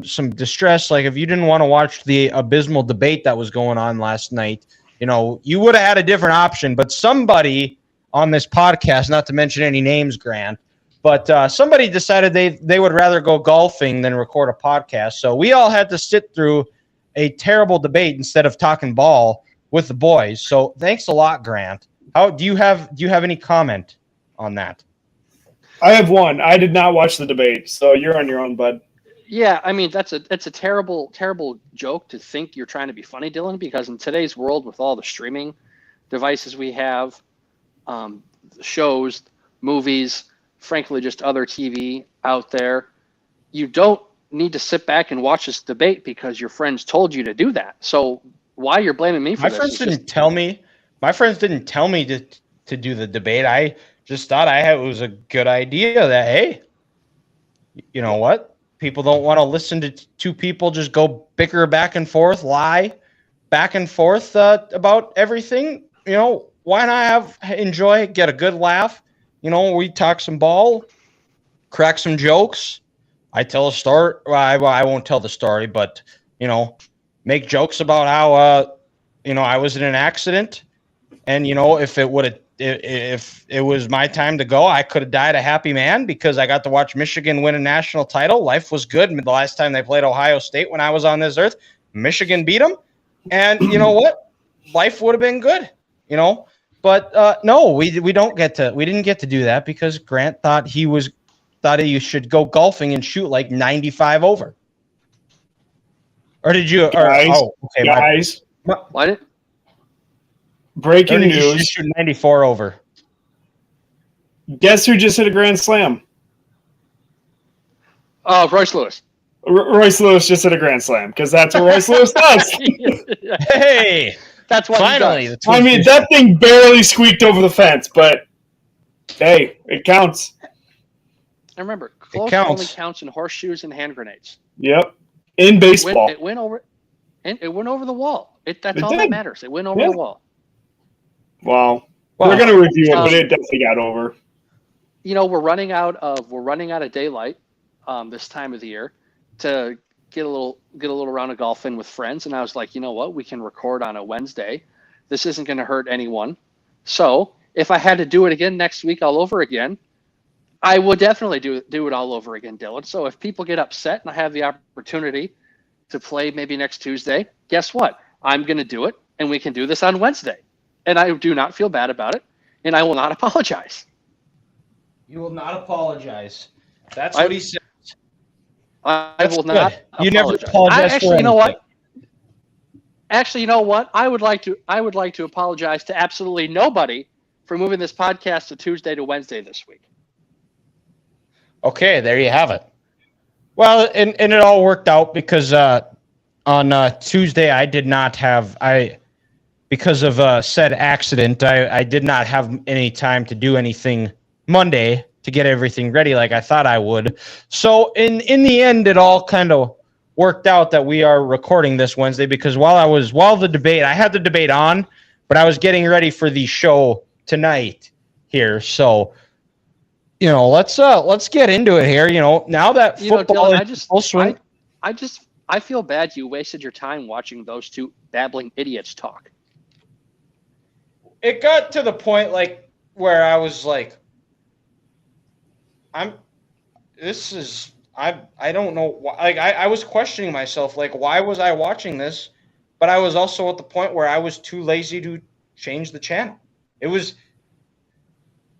some distress, like if you didn't want to watch the abysmal debate that was going on last night, you would have had a different option. But somebody on this podcast, not to mention any names, Grant, but somebody decided they would rather go golfing than record a podcast. So we all had to sit through a terrible debate instead of talking ball with the boys. So thanks a lot, Grant. How do you have any comment on that? I have one. I did not watch the debate, so you're on your own, bud. Yeah, I mean it's a terrible joke to think you're trying to be funny, Dylan, because in today's world with all the streaming devices we have, shows, movies, frankly just other TV out there, you don't need to sit back and watch this debate because your friends told you to do that. So why you're blaming me for this? My friends didn't tell me. My friends didn't tell me to do the debate. I just thought it was a good idea that, hey, you know what? People don't want to listen to two people just go bicker back and forth, lie back and forth about everything. Why not enjoy, get a good laugh? We talk some ball, crack some jokes. I tell a story. Well, I won't tell the story, but, make jokes about how, I was in an accident. And, if it was my time to go, I could have died a happy man because I got to watch Michigan win a national title. Life was good. The last time they played Ohio State when I was on this earth, Michigan beat them. And you know what? Life would have been good, But no, we didn't get to do that because Grant thought he should go golfing and shoot like 95 over. Or did you? Guys. What? Breaking news. You shoot 94 over. Guess who just hit a grand slam? Royce Lewis. Royce Lewis just hit a grand slam because that's what Royce Lewis does. Hey, that's what finally. I mean, that thing barely squeaked over the fence, but hey, it counts. I remember, close only counts in horseshoes and hand grenades. Yep, in baseball, it went over the wall. That's all that matters. It went over the wall. Wow. We're going to review it, but it definitely got over. We're running out of daylight this time of the year to get a little round of golf in with friends, and I was like, you know what? We can record on a Wednesday. This isn't going to hurt anyone. So if I had to do it again next week all over again, I would definitely do it all over again, Dylan. So if people get upset and I have the opportunity to play maybe next Tuesday, guess what? I'm going to do it, and we can do this on Wednesday. And I do not feel bad about it, and I will not apologize. You will not apologize. That's what he said. I will not apologize. You never apologize. Actually, you know what? Actually, you know what? I would like to apologize to absolutely nobody for moving this podcast to Tuesday to Wednesday this week. Okay, there you have it. Well, and it all worked out because on Tuesday I did not have because of said accident, I did not have any time to do anything Monday to get everything ready like I thought I would. So in the end, it all kind of worked out that we are recording this Wednesday because while the debate, I had the debate on, but I was getting ready for the show tonight here. So, let's get into it here. Now that football is full swing. I feel bad you wasted your time watching those two babbling idiots talk. It got to the point where I was like, I don't know why. I was questioning myself, why was I watching this? But I was also at the point where I was too lazy to change the channel. It was,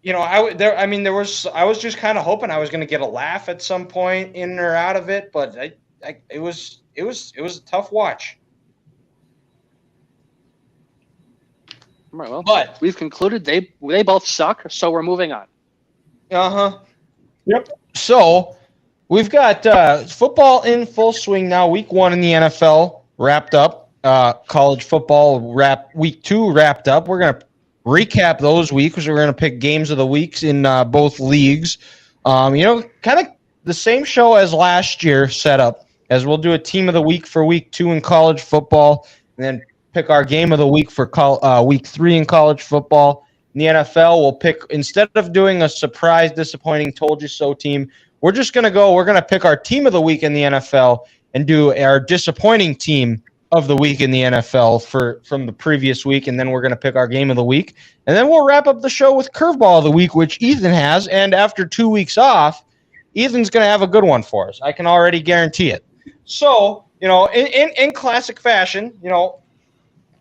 I was just kind of hoping I was going to get a laugh at some point in or out of it, but it was a tough watch. All right, well, but we've concluded they both suck, so we're moving on. Yep. So we've got football in full swing now. Week 1 in the NFL wrapped up. College football week 2 wrapped up. We're going to recap those weeks. We're going to pick games of the weeks in both leagues. Kind of the same show as last year set up, as we'll do a team of the week for week 2 in college football, and then pick our game of the week for week 3 in college football. In the NFL, we'll pick, instead of doing a surprise, disappointing, told you so team, we're going to pick our team of the week in the NFL and do our disappointing team of the week in the NFL from the previous week, and then we're going to pick our game of the week. And then we'll wrap up the show with Curveball of the Week, which Ethan has. And after 2 weeks off, Ethan's going to have a good one for us. I can already guarantee it. So, in classic fashion,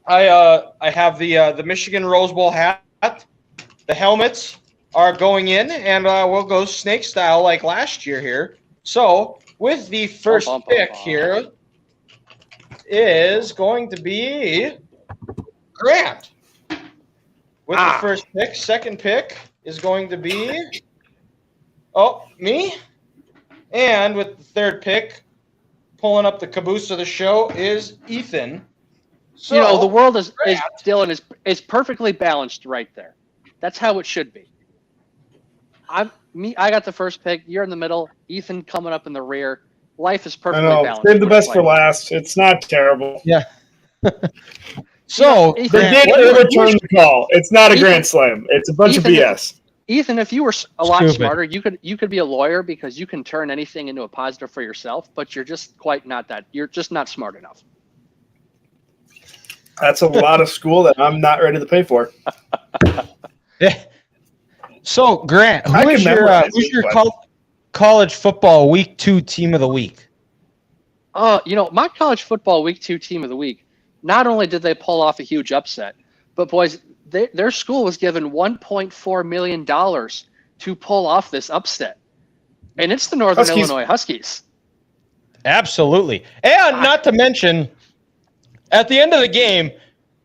I have the Michigan Rose Bowl hat. The helmets are going in, and we'll go snake style like last year here. So, with the first pick here is going to be Grant. With the first pick, second pick is going to be me. And with the third pick, pulling up the caboose of the show is Ethan. So the world is Dylan is perfectly balanced right there. That's how it should be. I got the first pick. You're in the middle. Ethan coming up in the rear. Life is perfectly balanced. Save the best for last. It's not terrible. Yeah. So they did overturn the call. It's not a grand slam. It's a bunch of BS. Ethan, if you were a lot smarter, you could be a lawyer because you can turn anything into a positive for yourself. But you're just quite not that. You're just not smart enough. That's a lot of school that I'm not ready to pay for. Yeah. So Grant, who's your college football week 2 team of the week? My college football week 2 team of the week, not only did they pull off a huge upset, but boys, their school was given $1.4 million to pull off this upset. And it's the Northern Illinois Huskies. Absolutely. And not to mention, at the end of the game,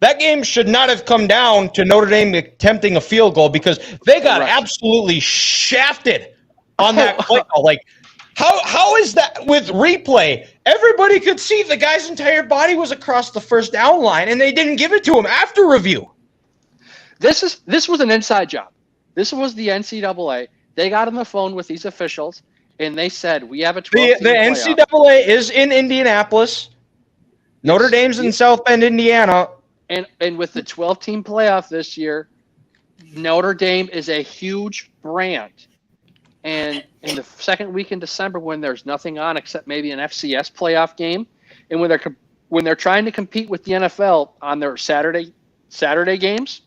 that game should not have come down to Notre Dame attempting a field goal because they got absolutely shafted on that play call. Like, how is that with replay? Everybody could see the guy's entire body was across the first down line, and they didn't give it to him after review. This was an inside job. This was the NCAA. They got on the phone with these officials, and they said, we have a 12-team The NCAA is in Indianapolis. Notre Dame's in South Bend, Indiana. And with the 12-team playoff this year, Notre Dame is a huge brand. And in the second week in December, when there's nothing on except maybe an FCS playoff game, and when they're trying to compete with the NFL on their Saturday games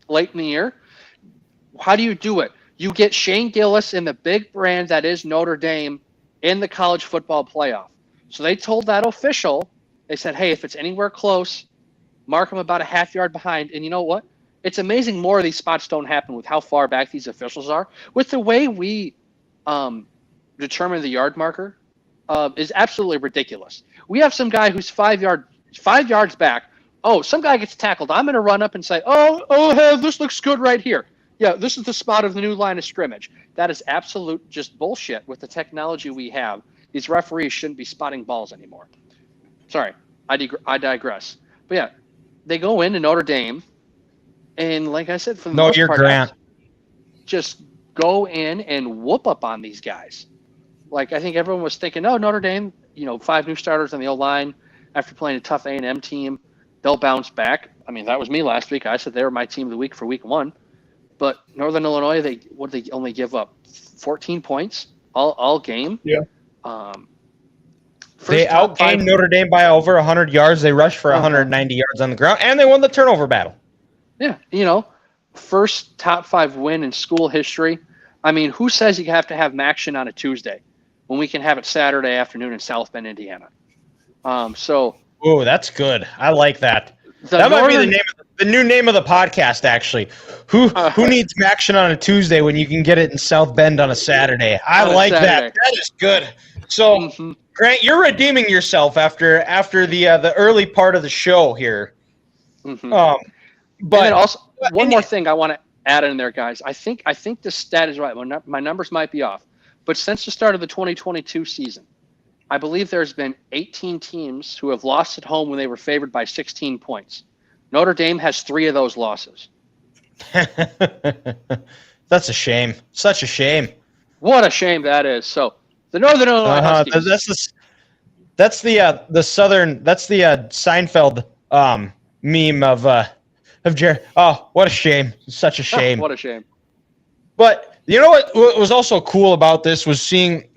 late in the year, how do you do it? You get Shane Gillis and the big brand that is Notre Dame in the college football playoff. So they told that official, they said, hey, if it's anywhere close, mark them about a half yard behind. And you know what? It's amazing more of these spots don't happen with how far back these officials are. With the way we determine the yard marker is absolutely ridiculous. We have some guy who's 5 yards back. Oh, some guy gets tackled. I'm going to run up and say, hey, this looks good right here. Yeah, this is the spot of the new line of scrimmage. That is absolute just bullshit with the technology we have. These referees shouldn't be spotting balls anymore. Sorry, I digress. But yeah, they go into Notre Dame, and like I said, for the most part, Grant. Just go in and whoop up on these guys. Like I think everyone was thinking, Notre Dame, 5 new starters on the O-line after playing a tough A&M team, they'll bounce back. I mean, that was me last week. I said they were my team of the week for week 1. But Northern Illinois, they only give up 14 points all game. Yeah. They outgained Notre Dame by over 100 yards. They rushed for 190 yards on the ground, and they won the turnover battle. Yeah, first top 5 win in school history. I mean, who says you have to have action on a Tuesday when we can have it Saturday afternoon in South Bend, Indiana? Oh, that's good. I like that. That might be the new name of the podcast, actually. Who needs action on a Tuesday when you can get it in South Bend on a Saturday? I like that. That is good. So, Grant, you're redeeming yourself after the early part of the show here. But also, one more thing I want to add in there, guys. I think this stat is right. My numbers might be off, but since the start of the 2022 season, I believe there's been 18 teams who have lost at home when they were favored by 16 points. Notre Dame has 3 of those losses. That's a shame. Such a shame. What a shame that is. So the Northern Illinois Huskies. That's the Southern. That's the Seinfeld meme of Jerry. Oh, what a shame! Such a shame. What a shame. But you know what was also cool about this was seeing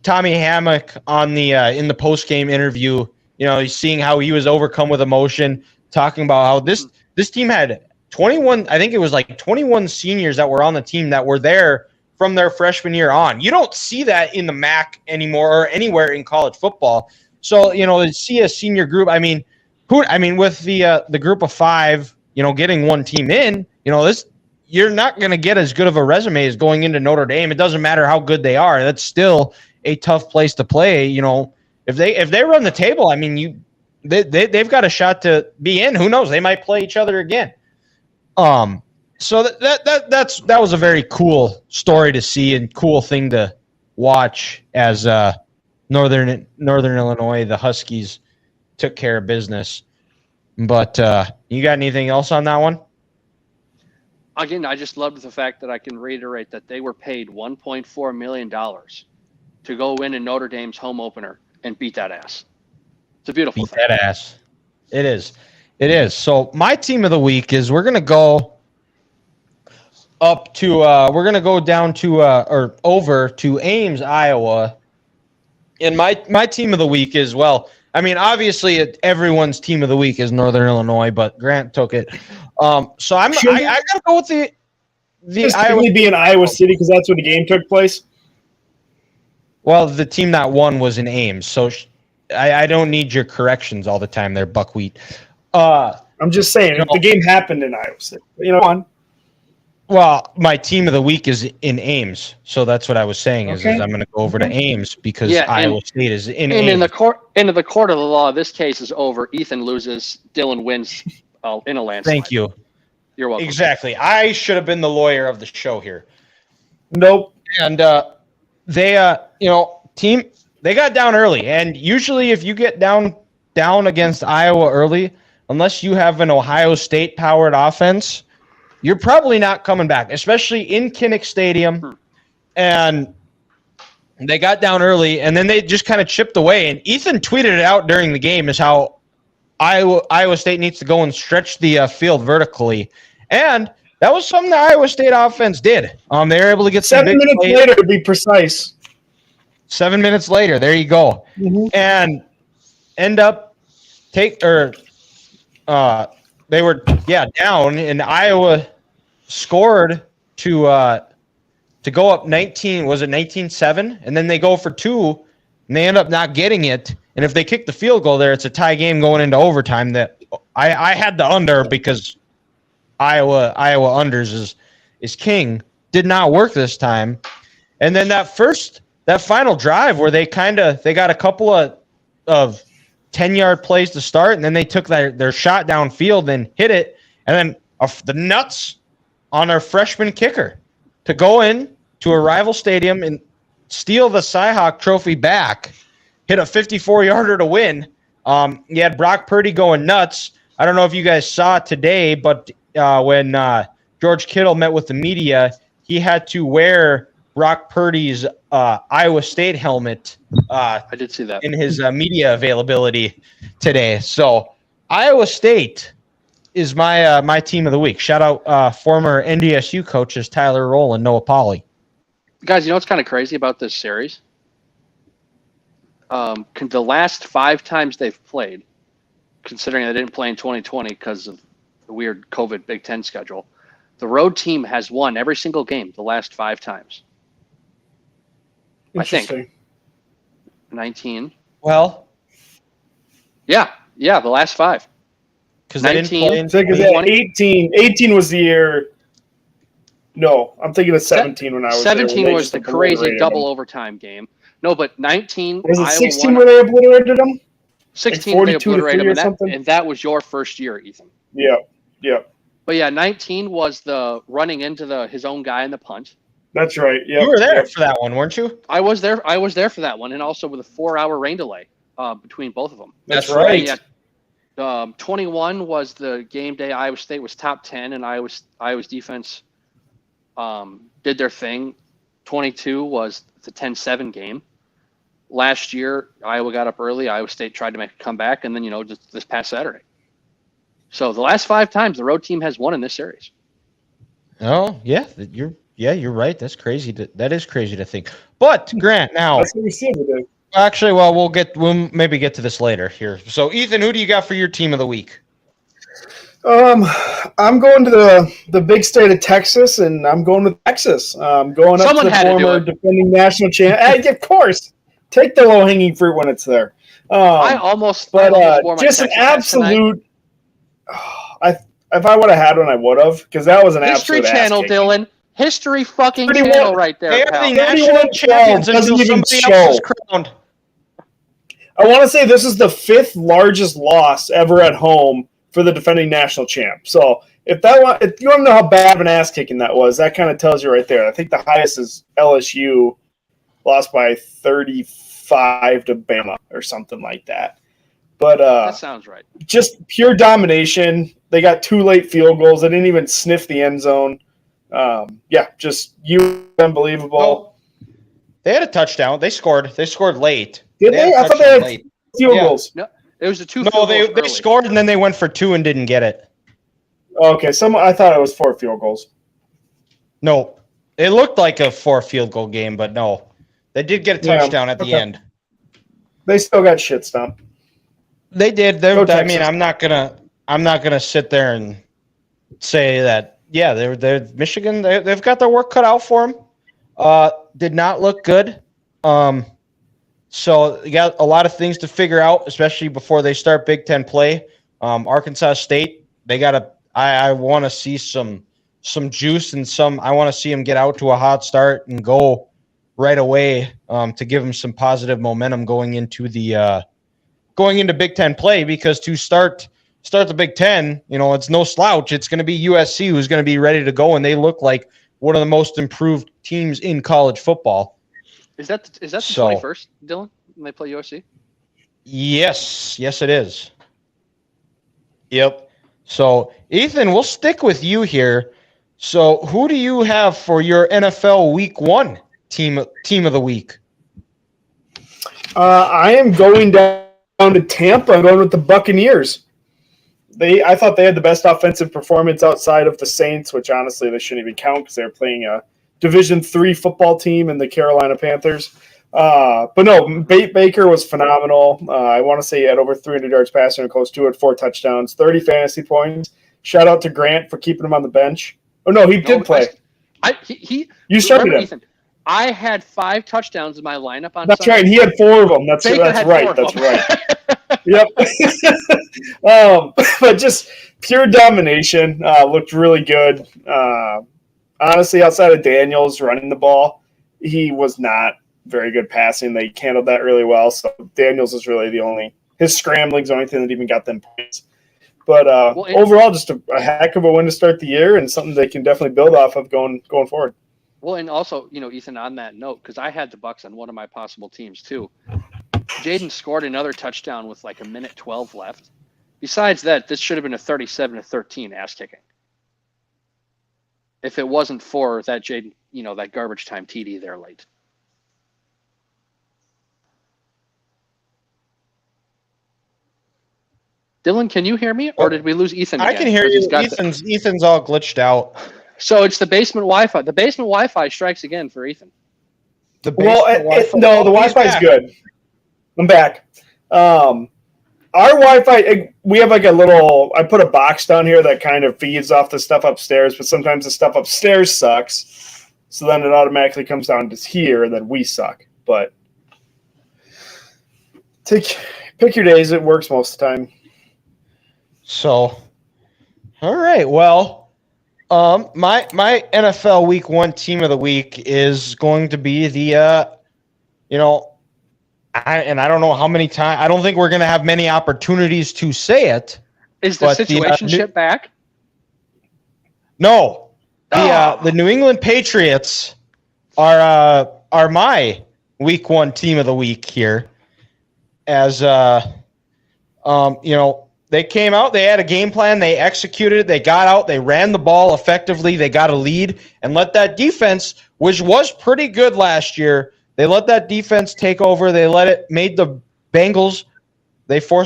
Tommy Hammock on the in the post game interview. You know, seeing how he was overcome with emotion, talking about how this team had 21. I think it was like 21 seniors that were on the team that were there from their freshman year on. You don't see that in the MAC anymore or anywhere in college football. So, you know, to see a senior group, I mean, with the group of 5, you know, getting one team in, you know, you're not going to get as good of a resume as going into Notre Dame. It doesn't matter how good they are. That's still a tough place to play. You know, if they run the table, I mean, they've got a shot to be in. Who knows? They might play each other again. So that was a very cool story to see and cool thing to watch as Northern Illinois, the Huskies took care of business. But you got anything else on that one? Again, I just loved the fact that I can reiterate that they were paid $1.4 million to go win in Notre Dame's home opener and beat that ass. It's a beautiful thing. Beat that ass. It is. It is. So my team of the week is we're going to go up to we're going to go down to or over to Ames, Iowa. And my team of the week is, well, I mean, obviously everyone's team of the week is Northern Illinois, but Grant took it. So I got to go with the Iowa. Be in Iowa City because that's where the game took place. Well, the team that won was in Ames, so I don't need your corrections all the time there, Buckwheat. I'm just saying, if the game happened in Iowa City, you know. Well, my team of the week is in Ames, so that's what I was saying. Is I'm going to go over to Ames because Iowa State is in Ames. And in the court of the law, this case is over. Ethan loses. Dylan wins in a landslide. Thank you. You're welcome. Exactly. I should have been the lawyer of the show here. Nope. And they, they got down early, and usually if you get down against Iowa early, unless you have an Ohio State powered offense, you're probably not coming back, especially in Kinnick Stadium. And they got down early, and then they just kind of chipped away. And Ethan tweeted it out during the game is how Iowa State needs to go and stretch the field vertically. And that was something the Iowa State offense did. They were able to get 7 minutes later, to be precise. 7 minutes later, there you go. Mm-hmm. And end up they were down, and Iowa scored to go up 19. Was it 19-7? And then they go for 2, and they end up not getting it. And if they kick the field goal there, it's a tie game going into overtime. That I had the under because Iowa unders is king. Did not work this time. And then that final drive where they got a couple of 10-yard plays to start, and then they took their shot downfield and hit it, and then the nuts on their freshman kicker to go in to a rival stadium and steal the Cyhawk trophy back, hit a 54-yarder to win. You had Brock Purdy going nuts. I don't know if you guys saw it today, but when George Kittle met with the media, he had to wear Brock Purdy's Iowa State helmet. I did see that in his media availability today. So Iowa State is my team of the week. Shout out former NDSU coaches Tyler Roll and Noah Pauley. Guys, you know what's kind of crazy about this series? The last 5 times they've played, considering they didn't play in 2020 because of the weird COVID Big Ten schedule, the road team has won every single game the last 5 times. I think 19. Well, yeah, the last 5. Because 19, 18 was the year. No, I'm thinking of 17 when I was 17 there, was the crazy double overtime game. No, but 19. Was it 16 where they obliterated them? 16 like they obliterated them, something? and that was your first year, Ethan. Yeah. But yeah, 19 was the running into his own guy in the punt. That's right. Yeah, you were there for that one, weren't you? I was there for that one, and also with a 4-hour rain delay between both of them. That's right. Yeah, 21 was the game day. Iowa State was top 10, and Iowa's defense did their thing. 22 was the 10-7 game. Last year, Iowa got up early. Iowa State tried to make a comeback, and then just this past Saturday. So the last 5 times the road team has won in this series. Oh yeah, Yeah, you're right. That's crazy. That is crazy to think. But Grant, now That's what we see every day. actually, well, we'll maybe get to this later here. So, Ethan, who do you got for your team of the week? I'm going to the big state of Texas, and I'm going with Texas. Going Someone up to had the to do former it. defending national champ. Of course, take the low hanging fruit when it's there. I almost But wore my just an Texas hat tonight. absolute. If I would have had one, I would have, because that was an History absolute Channel, ass kicking. Dylan. History fucking 31 channel right there, They are pal. the national 31-12 champions until doesn't even somebody else is show. crowned. I want to say this is the 5th largest loss ever at home for the defending national champ. So if you want to know how bad of an ass kicking that was, that kind of tells you right there. I think the highest is LSU lost by 35 to Bama or something like that. But That sounds right. just pure domination. They got 2 late field goals. They didn't even sniff the end zone. Just unbelievable. Well, they had a touchdown. They scored. They scored late. Did they? had a I thought they touchdown had late. field Yeah. goals. No, it was a 2 No, field they goals early. scored and then they went for 2 and didn't get it. Okay, I thought it was 4 field goals. No, it looked like a 4 field goal game, but no, they did get a touchdown at the end. They still got shit stomped. They did. Go I Texas. mean, I'm not gonna sit there and say that. Yeah, they're Michigan. They've got their work cut out for them. Did not look good. So you got a lot of things to figure out, especially before they start Big Ten play. Arkansas State, they got to. I want to see some juice and some. I want to see them get out to a hot start and go right away to give them some positive momentum going into Big Ten play, because to start the Big Ten, it's no slouch. It's going to be USC who's going to be ready to go, and they look like one of the most improved teams in college football. Is that the 21st, Dylan, when they play USC? Yes, it is. Yep. So, Ethan, we'll stick with you here. So, who do you have for your NFL Week 1 team of the week? I am going down to Tampa. I'm going with the Buccaneers. I thought they had the best offensive performance outside of the Saints, which honestly they shouldn't even count because they're playing a Division III football team in the Carolina Panthers. But no, Baker was phenomenal. I want to say he had over 300 yards passing and close to it, 4 touchdowns, 30 fantasy points. Shout out to Grant for keeping him on the bench. Oh no, he did play. You started him. Ethan, I had 5 touchdowns in my lineup on. That's Sunday. right. He had 4 of them. That's right. Yep. But just pure domination. Looked really good. Honestly, outside of Daniels running the ball, he was not very good passing. They handled that really well. So Daniels is really his scrambling's the only thing that even got them points. But overall, just a heck of a win to start the year, and something they can definitely build off of going forward. Well, and also, Ethan, on that note, because I had the Bucs on one of my possible teams too. Jaden scored another touchdown with like 1:12 left. Besides that, this should have been a 37-13 ass kicking. If it wasn't for that Jaden, that garbage time TD there late. Dylan, can you hear me, or did we lose Ethan again? I can hear you. Ethan's all glitched out. So it's the basement Wi-Fi. The basement Wi-Fi strikes again for Ethan. The Wi-Fi's good. I'm back. Our Wi-Fi, we have like I put a box down here that kind of feeds off the stuff upstairs, but sometimes the stuff upstairs sucks. So then it automatically comes down to here, and then we suck. But pick your days. It works most of the time. So, all right. Well, my NFL Week 1 team of the week is going to be the, I don't know how many times. I don't think we're going to have many opportunities to say it. Is the situationship back? No. The New England Patriots are my Week 1 team of the week here. As they came out, they had a game plan, they executed, they got out, they ran the ball effectively, they got a lead, and let that defense, which was pretty good last year, they let that defense take over. They forced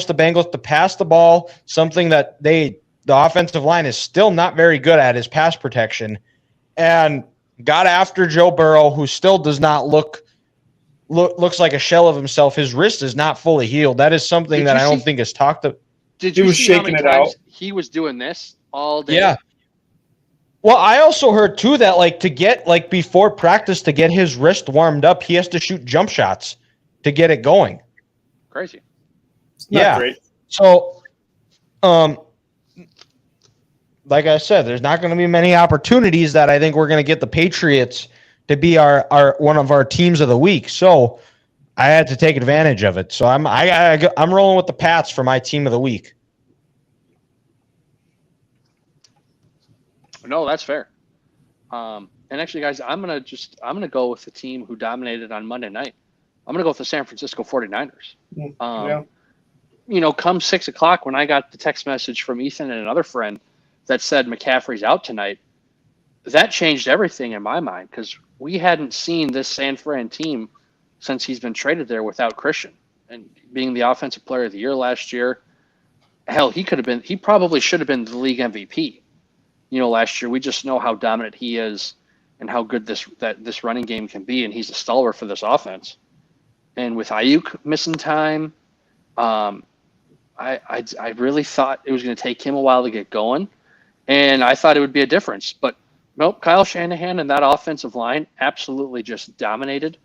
the Bengals to pass the ball, something that the offensive line is still not very good at, is pass protection. And got after Joe Burrow, who still does not looks like a shell of himself. His wrist is not fully healed. That is something that I don't think is talked about. Did He you was see how shaking many it times out. he was doing this all day? Yeah. Well, I also heard too that to get before practice to get his wrist warmed up, he has to shoot jump shots to get it going. Crazy. It's not great. So, like I said, there's not going to be many opportunities that I think we're going to get the Patriots to be our one of our teams of the week. So, I had to take advantage of it. So I'm rolling with the Pats for my team of the week. No, that's fair. And actually, guys, I'm gonna go with the team who dominated on Monday night. I'm gonna go with the San Francisco 49ers. Come 6 o'clock when I got the text message from Ethan and another friend that said McCaffrey's out tonight, that changed everything in my mind because we hadn't seen this San Fran team since he's been traded there without Christian and being the offensive player of the year last year. Hell, he probably should have been the league MVP. Last year we just know how dominant he is and how good this running game can be, and he's a stalwart for this offense. And with Ayuk missing time, I really thought it was going to take him a while to get going, and I thought it would be a difference. But nope, Kyle Shanahan and that offensive line absolutely just dominated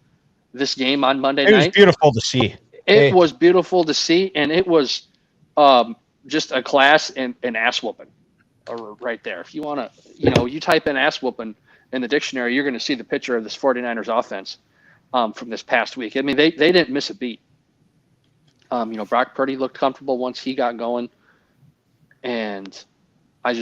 this game on Monday night. It was beautiful to see. It was beautiful to see, and it was just a class and an ass whooping right there. If you want to, you type in ass whooping in the dictionary, you're going to see the picture of this 49ers offense from this past week. I mean, they didn't miss a beat. Brock Purdy looked comfortable once he got going, and I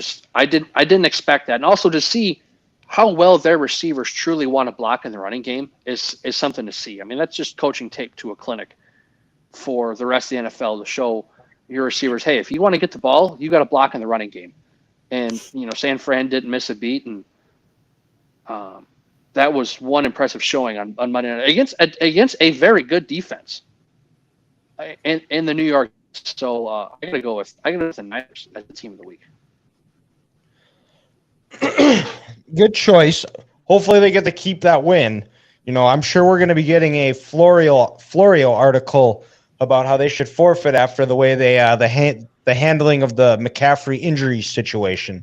didn't expect that. And also to see how well their receivers truly want to block in the running game is something to see. I mean, that's just coaching tape to a clinic for the rest of the NFL to show your receivers, hey, if you want to get the ball, you got to block in the running game. And San Fran didn't miss a beat, and that was one impressive showing on Monday night against a very good defense in the New York. So I gotta go with the Niners as the team of the week. Good choice. Hopefully they get to keep that win. I'm sure we're going to be getting a Florio article about how they should forfeit after the way they the handling of the McCaffrey injury situation.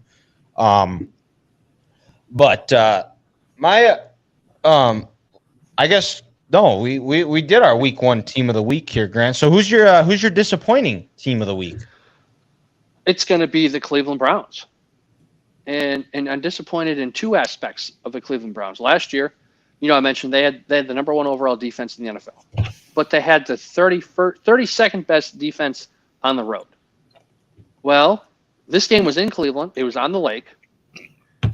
But my I guess no, we did our week one team of the week here, Grant. So who's your disappointing team of the week? It's going to be the Cleveland Browns. And I'm disappointed in two aspects of the Cleveland Browns. Last year, I mentioned they had the number one overall defense in the NFL, but they had the 32nd best defense on the road. Well, this game was in Cleveland. It was on the lake.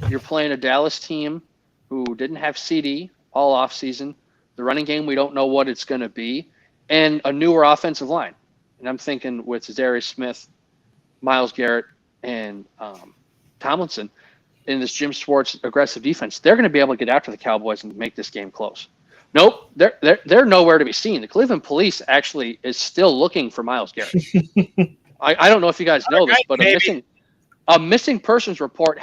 You're playing a Dallas team who didn't have CD all offseason. The running game, we don't know what it's going to be, and a newer offensive line. And I'm thinking with Zadarius Smith, Myles Garrett, and Tomlinson in this Jim Schwartz aggressive defense, they're going to be able to get after the Cowboys and make this game close. Nope, they're nowhere to be seen. The Cleveland police actually is still looking for Myles Garrett. I don't know if you guys know this, but a missing persons report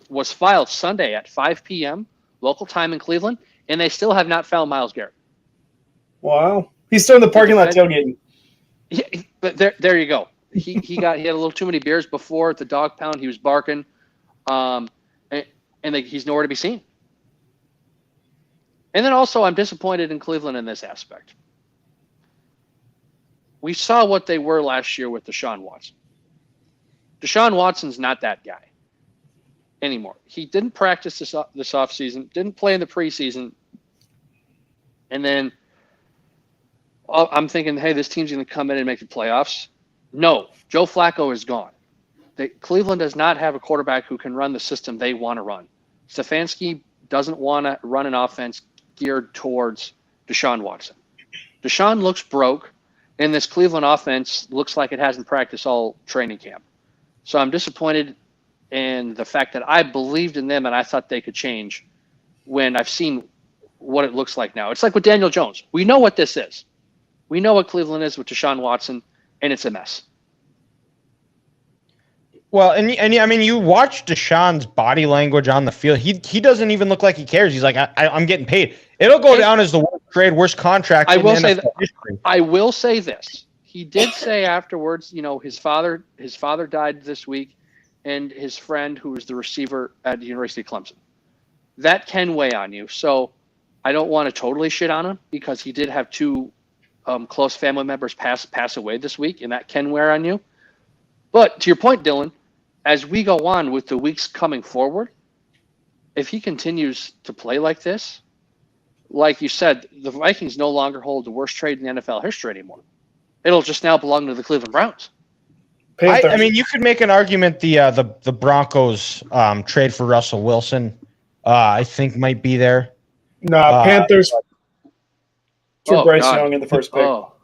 was filed Sunday at 5 p.m. local time in Cleveland, and they still have not found Myles Garrett. Wow, he's still in the parking lot tailgating. Yeah, but there you go. He had a little too many beers before at the dog pound. He was barking, and he's nowhere to be seen. And then also, I'm disappointed in Cleveland in this aspect. We saw what they were last year with Deshaun Watson. Deshaun Watson's not that guy anymore. He didn't practice this offseason, didn't play in the preseason, and then I'm thinking, hey, this team's going to come in and make the playoffs. No, Joe Flacco is gone. Cleveland does not have a quarterback who can run the system they want to run. Stefanski doesn't want to run an offense geared towards Deshaun Watson. Deshaun looks broke, and this Cleveland offense looks like it hasn't practiced all training camp. So I'm disappointed in the fact that I believed in them and I thought they could change when I've seen what it looks like now. It's like with Daniel Jones. We know what this is. We know what Cleveland is with Deshaun Watson, and it's a mess. Well, and I mean, you watch Deshaun's body language on the field. He doesn't even look like he cares. He's like, I'm getting paid. It'll go down as the worst trade, worst contract in NFL history. I will say this. He did say afterwards, his father died this week, and his friend, who was the receiver at the University of Clemson. That can weigh on you. So I don't want to totally shit on him because he did have two close family members pass away this week, and that can wear on you. But to your point, Dylan, as we go on with the weeks coming forward, if he continues to play like this, like you said, the Vikings no longer hold the worst trade in the NFL history anymore. It'll just now belong to the Cleveland Browns. I mean, you could make an argument the Broncos trade for Russell Wilson, I think might be there. No, Panthers for Bryce Young in the first pick. Oh.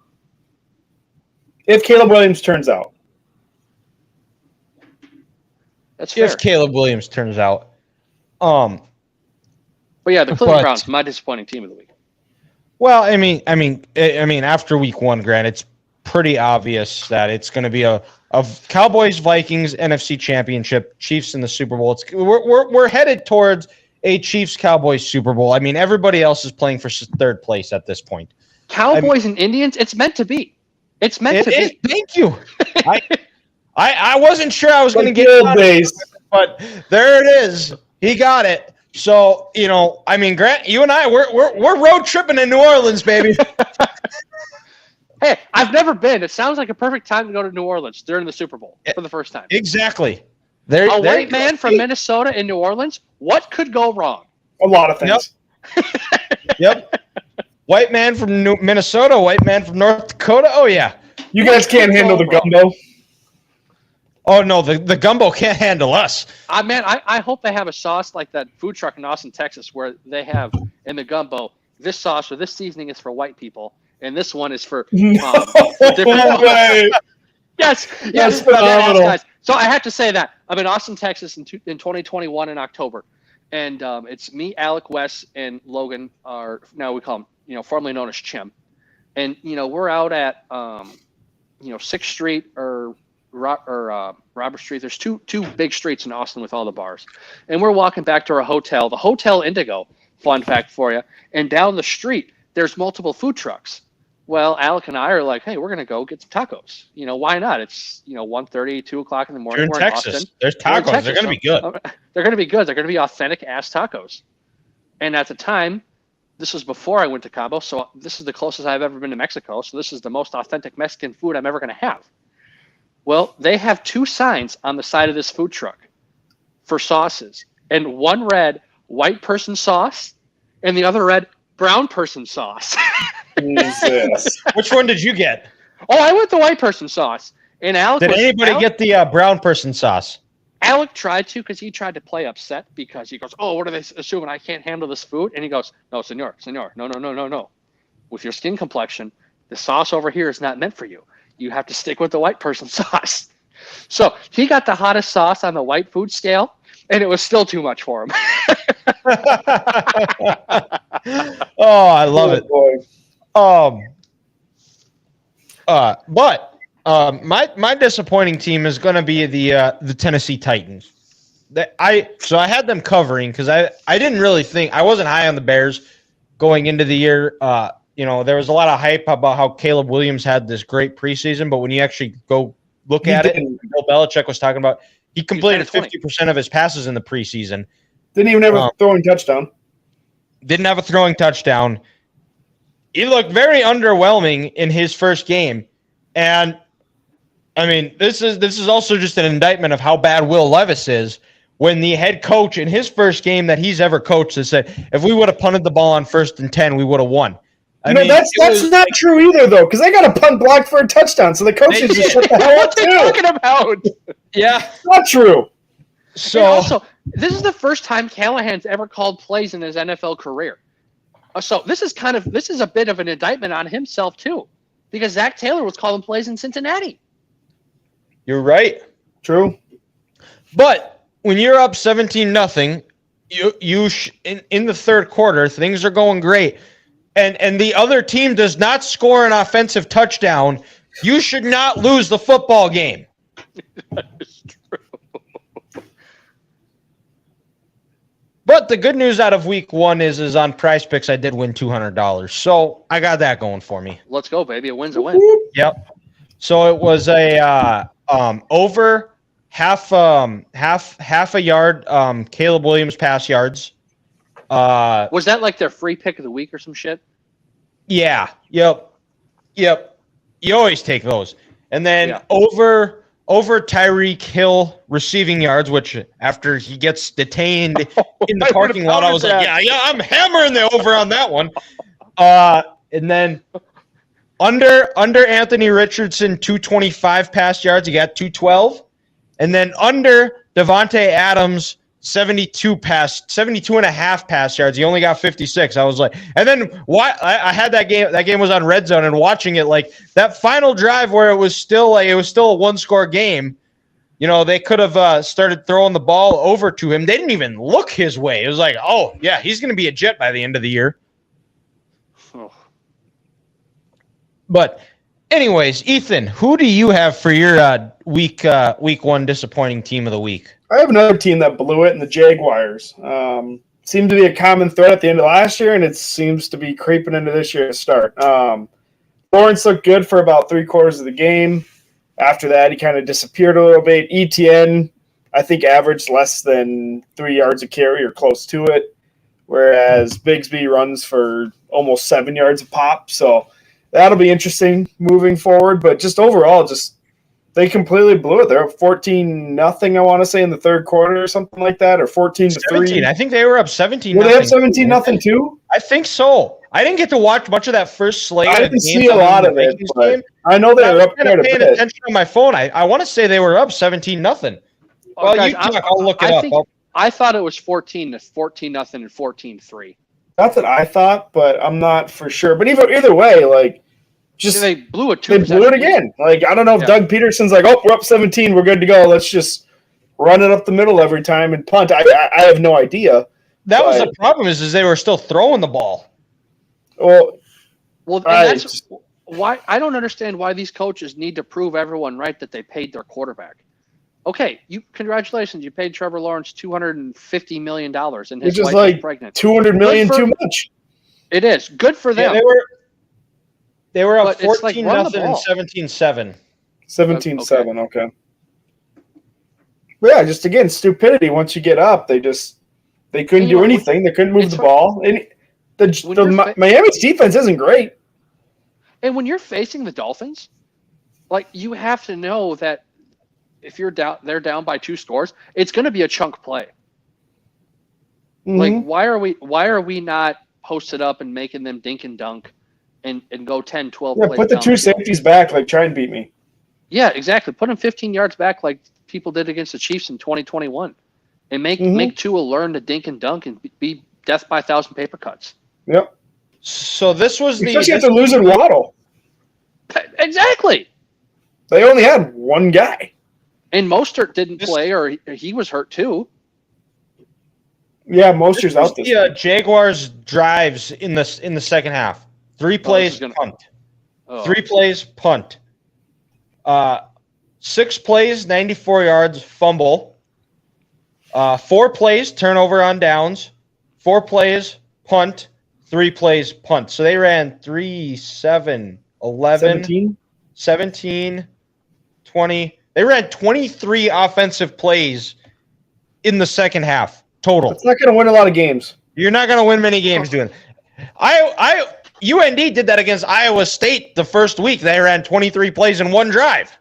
If Caleb Williams turns out. That's fair. If Caleb Williams turns out. But yeah, the Cleveland Browns, my disappointing team of the week. Well, I mean, after week one, Grant, it's pretty obvious that it's going to be a Cowboys Vikings NFC Championship, Chiefs in the Super Bowl. We're headed towards a Chiefs Cowboys Super Bowl. I mean, everybody else is playing for third place at this point. Cowboys and Indians, it's meant to be. It's meant to be. Thank you. I wasn't sure I was going to get it, but there it is. He got it. So, I mean, Grant, you and I, we're road tripping in New Orleans, baby. Hey, I've never been. It sounds like a perfect time to go to New Orleans during the Super Bowl for the first time. Exactly. A white man from Minnesota in New Orleans, what could go wrong? A lot of things. Yep. White man from Minnesota, white man from North Dakota. Oh, yeah. You guys can't handle the gumbo. Oh, no, the gumbo can't handle us. I hope they have a sauce like that food truck in Austin, Texas, where they have in the gumbo, this sauce or this seasoning is for white people, and this one is for different Yes, phenomenal. So I have to say that. I'm in Austin, Texas in 2021 in October, and it's me, Alec, Wes, and Logan, are now we call him, formerly known as Chim. And, we're out at, 6th Street or Robert Street. There's two big streets in Austin with all the bars. And we're walking back to our hotel, the Hotel Indigo, fun fact for you. And down the street, there's multiple food trucks. Well, Alec and I are like, hey, we're going to go get some tacos. Why not? It's, 1:30, 2 o'clock in the morning. You're in Texas. Austin. There's tacos. They're going to be good. They're going to be good. They're going to be authentic-ass tacos. And at the time, this was before I went to Cabo, so this is the closest I've ever been to Mexico. So this is the most authentic Mexican food I'm ever going to have. Well, they have two signs on the side of this food truck for sauces. And one read white person sauce, and the other read brown person sauce. Jesus. Which one did you get? Oh, I went the white person sauce. And Alec Did anybody get the brown person sauce? Alec tried to, because he tried to play upset because he goes, oh, what are they assuming? I can't handle this food? And he goes, no, senor, no. With your skin complexion, the sauce over here is not meant for you. You have to stick with the white person sauce. So he got the hottest sauce on the white food scale, and it was still too much for him. Oh, I love it. Boy. But my disappointing team is going to be the Tennessee Titans. I had them covering because I didn't really think I wasn't high on the Bears going into the year. There was a lot of hype about how Caleb Williams had this great preseason, but when you actually go look at it, and Bill Belichick was talking about, he completed 50% of his passes in the preseason. Didn't even have a throwing touchdown. Didn't have a throwing touchdown. He looked very underwhelming in his first game. And, I mean, this is also just an indictment of how bad Will Levis is when the head coach in his first game that he's ever coached has said, if we would have punted the ball on 1st and 10, we would have won. That's not true either, though, because they got a punt blocked for a touchdown, so the coaches just shut the hell up, too. What are you talking about? Yeah. Not true. So, and also, this is the first time Callahan's ever called plays in his NFL career. So this is a bit of an indictment on himself, too, because Zach Taylor was calling plays in Cincinnati. You're right. True. But when you're up 17-0, in the third quarter, things are going great. And the other team does not score an offensive touchdown, you should not lose the football game. That is true. But the good news out of week 1 is on Prize Picks, I did win $200. So I got that going for me. Let's go, baby. A win's a win. Yep. So it was a over half a yard. Caleb Williams pass yards. Was that like their free pick of the week or some shit? Yeah. Yep. You always take those. And then over Tyreek Hill receiving yards, which after he gets detained in the parking lot, I was like, yeah, I'm hammering the over on that one. And then under Anthony Richardson, 225 pass yards, he got 212. And then under Devontae Adams, 72 and a half pass yards. He only got 56. I was like, and then why I had that game. That game was on Red Zone, and watching it, like that final drive where it was still a 1-score game. You know, they could have started throwing the ball over to him. They didn't even look his way. It was like, oh yeah, he's going to be a Jet by the end of the year. Oh. But anyways, Ethan, who do you have for your week 1 disappointing team of the week? I have another team that blew it in the Jaguars. Seemed to be a common thread at the end of last year, and it seems to be creeping into this year to start. Lawrence looked good for about 3/4 of the game. After that, he kind of disappeared a little bit. ETN, I think, averaged less than 3 yards a carry or close to it, whereas Bigsby runs for almost 7 yards a pop. So that'll be interesting moving forward. But just overall, they completely blew it. They're up 14-0, I want to say, in the third quarter or something like that, or 14-3. I think they were up 17-0. Were they up 17-0 too? I think so. I didn't get to watch much of that first slate. I didn't see a lot of it, but I know they were up quite a bit. Attention on my phone. I want to say they were up 17-0. Well, guys, you talk. I'll look it up. I thought it was 14-0 and 14-3. That's what I thought, but I'm not for sure. But either way, like, they blew it. They blew it again. Like, I don't know if Doug Peterson's like, oh, we're up 17, we're good to go. Let's just run it up the middle every time and punt. I have no idea. That was the problem. Is they were still throwing the ball. Well, and that's why I don't understand why these coaches need to prove everyone right that they paid their quarterback. Okay, congratulations, you paid Trevor Lawrence $250 million, and his wife is pregnant. $200 million too much. It is good for them. Yeah, they were up 14-0 and 17-7. 17-7, okay. But yeah, just again, stupidity. Once you get up, they couldn't do anything. They couldn't move the ball. And Miami's defense isn't great. And when you're facing the Dolphins, like, you have to know that if they're down by 2 scores, it's going to be a chunk play. Mm-hmm. Like, why are we not posted up and making them dink and dunk and go 10, 12 plays? Put the 2 safeties back, like, try and beat me. Yeah, exactly. Put them 15 yards back like people did against the Chiefs in 2021. And make Tua learn to dink and dunk and be death by 1,000 paper cuts. Yep. So this was especially after losing Waddle. Exactly. They only had one guy. And Mostert didn't play, or he was hurt too. Yeah, Mostert's out this week. Jaguars drives in the second half. 3 plays, punt. 3 plays, punt. 6 plays, 94 yards, fumble. 4 plays, turnover on downs. 4 plays, punt. 3 plays, punt. So they ran 3, 7, 11, 17, 20. They ran 23 offensive plays in the second half total. It's not going to win a lot of games. You're not going to win many games doing it. UND did that against Iowa State the first week. They ran 23 plays in 1 drive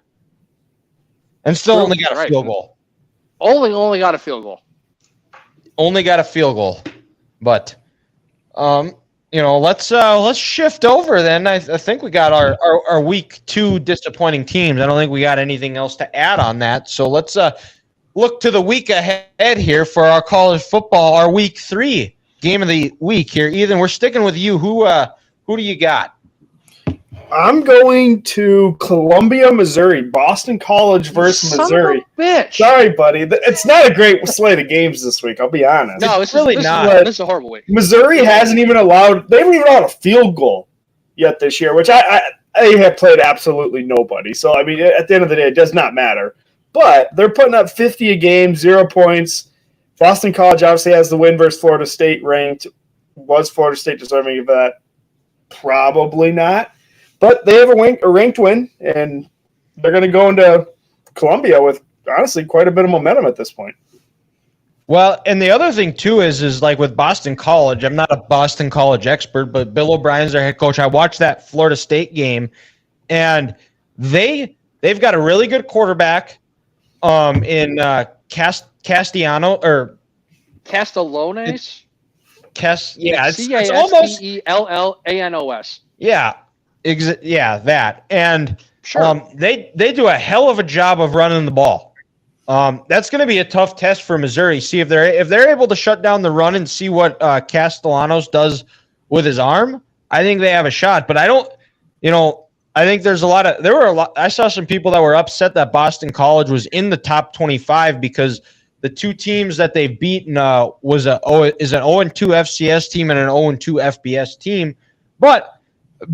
and still only got a field goal. Only got a field goal. Only got a field goal. But let's shift over then. I think we got our week 2 disappointing teams. I don't think we got anything else to add on that. So let's look to the week ahead here for our college football, our week 3 game of the week here. Ethan, we're sticking with you. Who do you got? I'm going to Columbia, Missouri. Boston College versus Missouri. Son of a bitch. Sorry, buddy. It's not a great slate of games this week, I'll be honest. No, it's really not. This is a horrible week. Missouri they haven't even allowed a field goal yet this year, which I have played absolutely nobody. So, I mean, at the end of the day, it does not matter. But they're putting up 50 a game, 0 points. Boston College obviously has the win versus Florida State ranked. Was Florida State deserving of that? Probably not. But they have a ranked win, and they're going to go into Columbia with, honestly, quite a bit of momentum at this point. Well, and the other thing, too, is like with Boston College, I'm not a Boston College expert, but Bill O'Brien's their head coach. I watched that Florida State game, and they've got a really good quarterback in Castellanos or Castellanos. It's almost Castellanos. Yeah, that. And Sure. they do a hell of a job of running the ball. That's going to be a tough test for Missouri. See if they're able to shut down the run and see what Castellanos does with his arm. I think they have a shot. But I don't, I think there were a lot. I saw some people that were upset that Boston College was in the top 25 because the two teams that they've beaten is an 0-2 FCS team and an 0-2 FBS team. But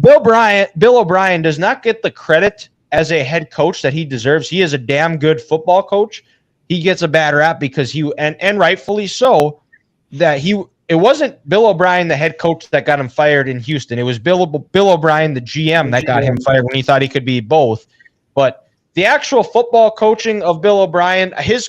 Bill O'Brien does not get the credit as a head coach that he deserves. He is a damn good football coach. He gets a bad rap because and rightfully so, that it wasn't Bill O'Brien, the head coach, that got him fired in Houston. It was Bill O'Brien, the GM, that got him fired when he thought he could be both. But the actual football coaching of Bill O'Brien, his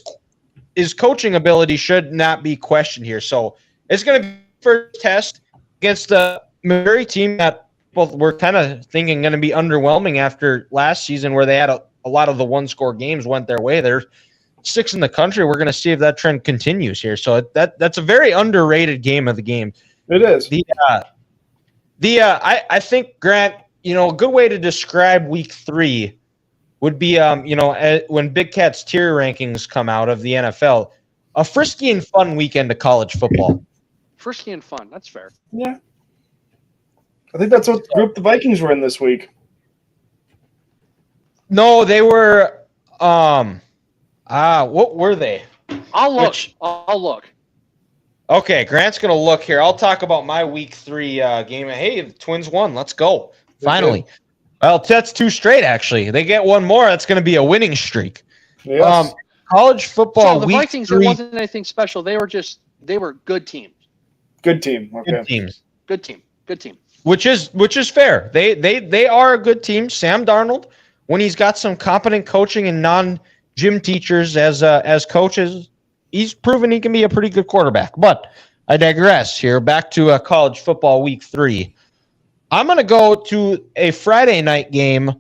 coaching ability should not be questioned here. So it's going to be the first test against the Missouri team that both were kind of thinking going to be underwhelming after last season, where they had a lot of the one-score games went their way. They're 6th in the country. We're going to see if that trend continues here. So that's a very underrated game of the game. It is. I think, Grant, a good way to describe week 3 would be, when Big Cat's tier rankings come out of the NFL, a frisky and fun weekend of college football. Frisky and fun. That's fair. Yeah. I think that's what group the Vikings were in this week. No, they were what were they? I'll look. Okay, Grant's going to look here. I'll talk about my week 3 game. Hey, the Twins won. Let's go. Finally. Well, that's 2 straight, actually. They get one more. That's going to be a winning streak. Yes. College football the week Vikings, 3. It wasn't anything special. They were good teams. Good team. Okay. Good teams. Good team. Which is fair. They are a good team. Sam Darnold, when he's got some competent coaching and non-gym teachers as coaches, he's proven he can be a pretty good quarterback. But I digress here. Back to college football week 3. I'm going to go to a Friday night game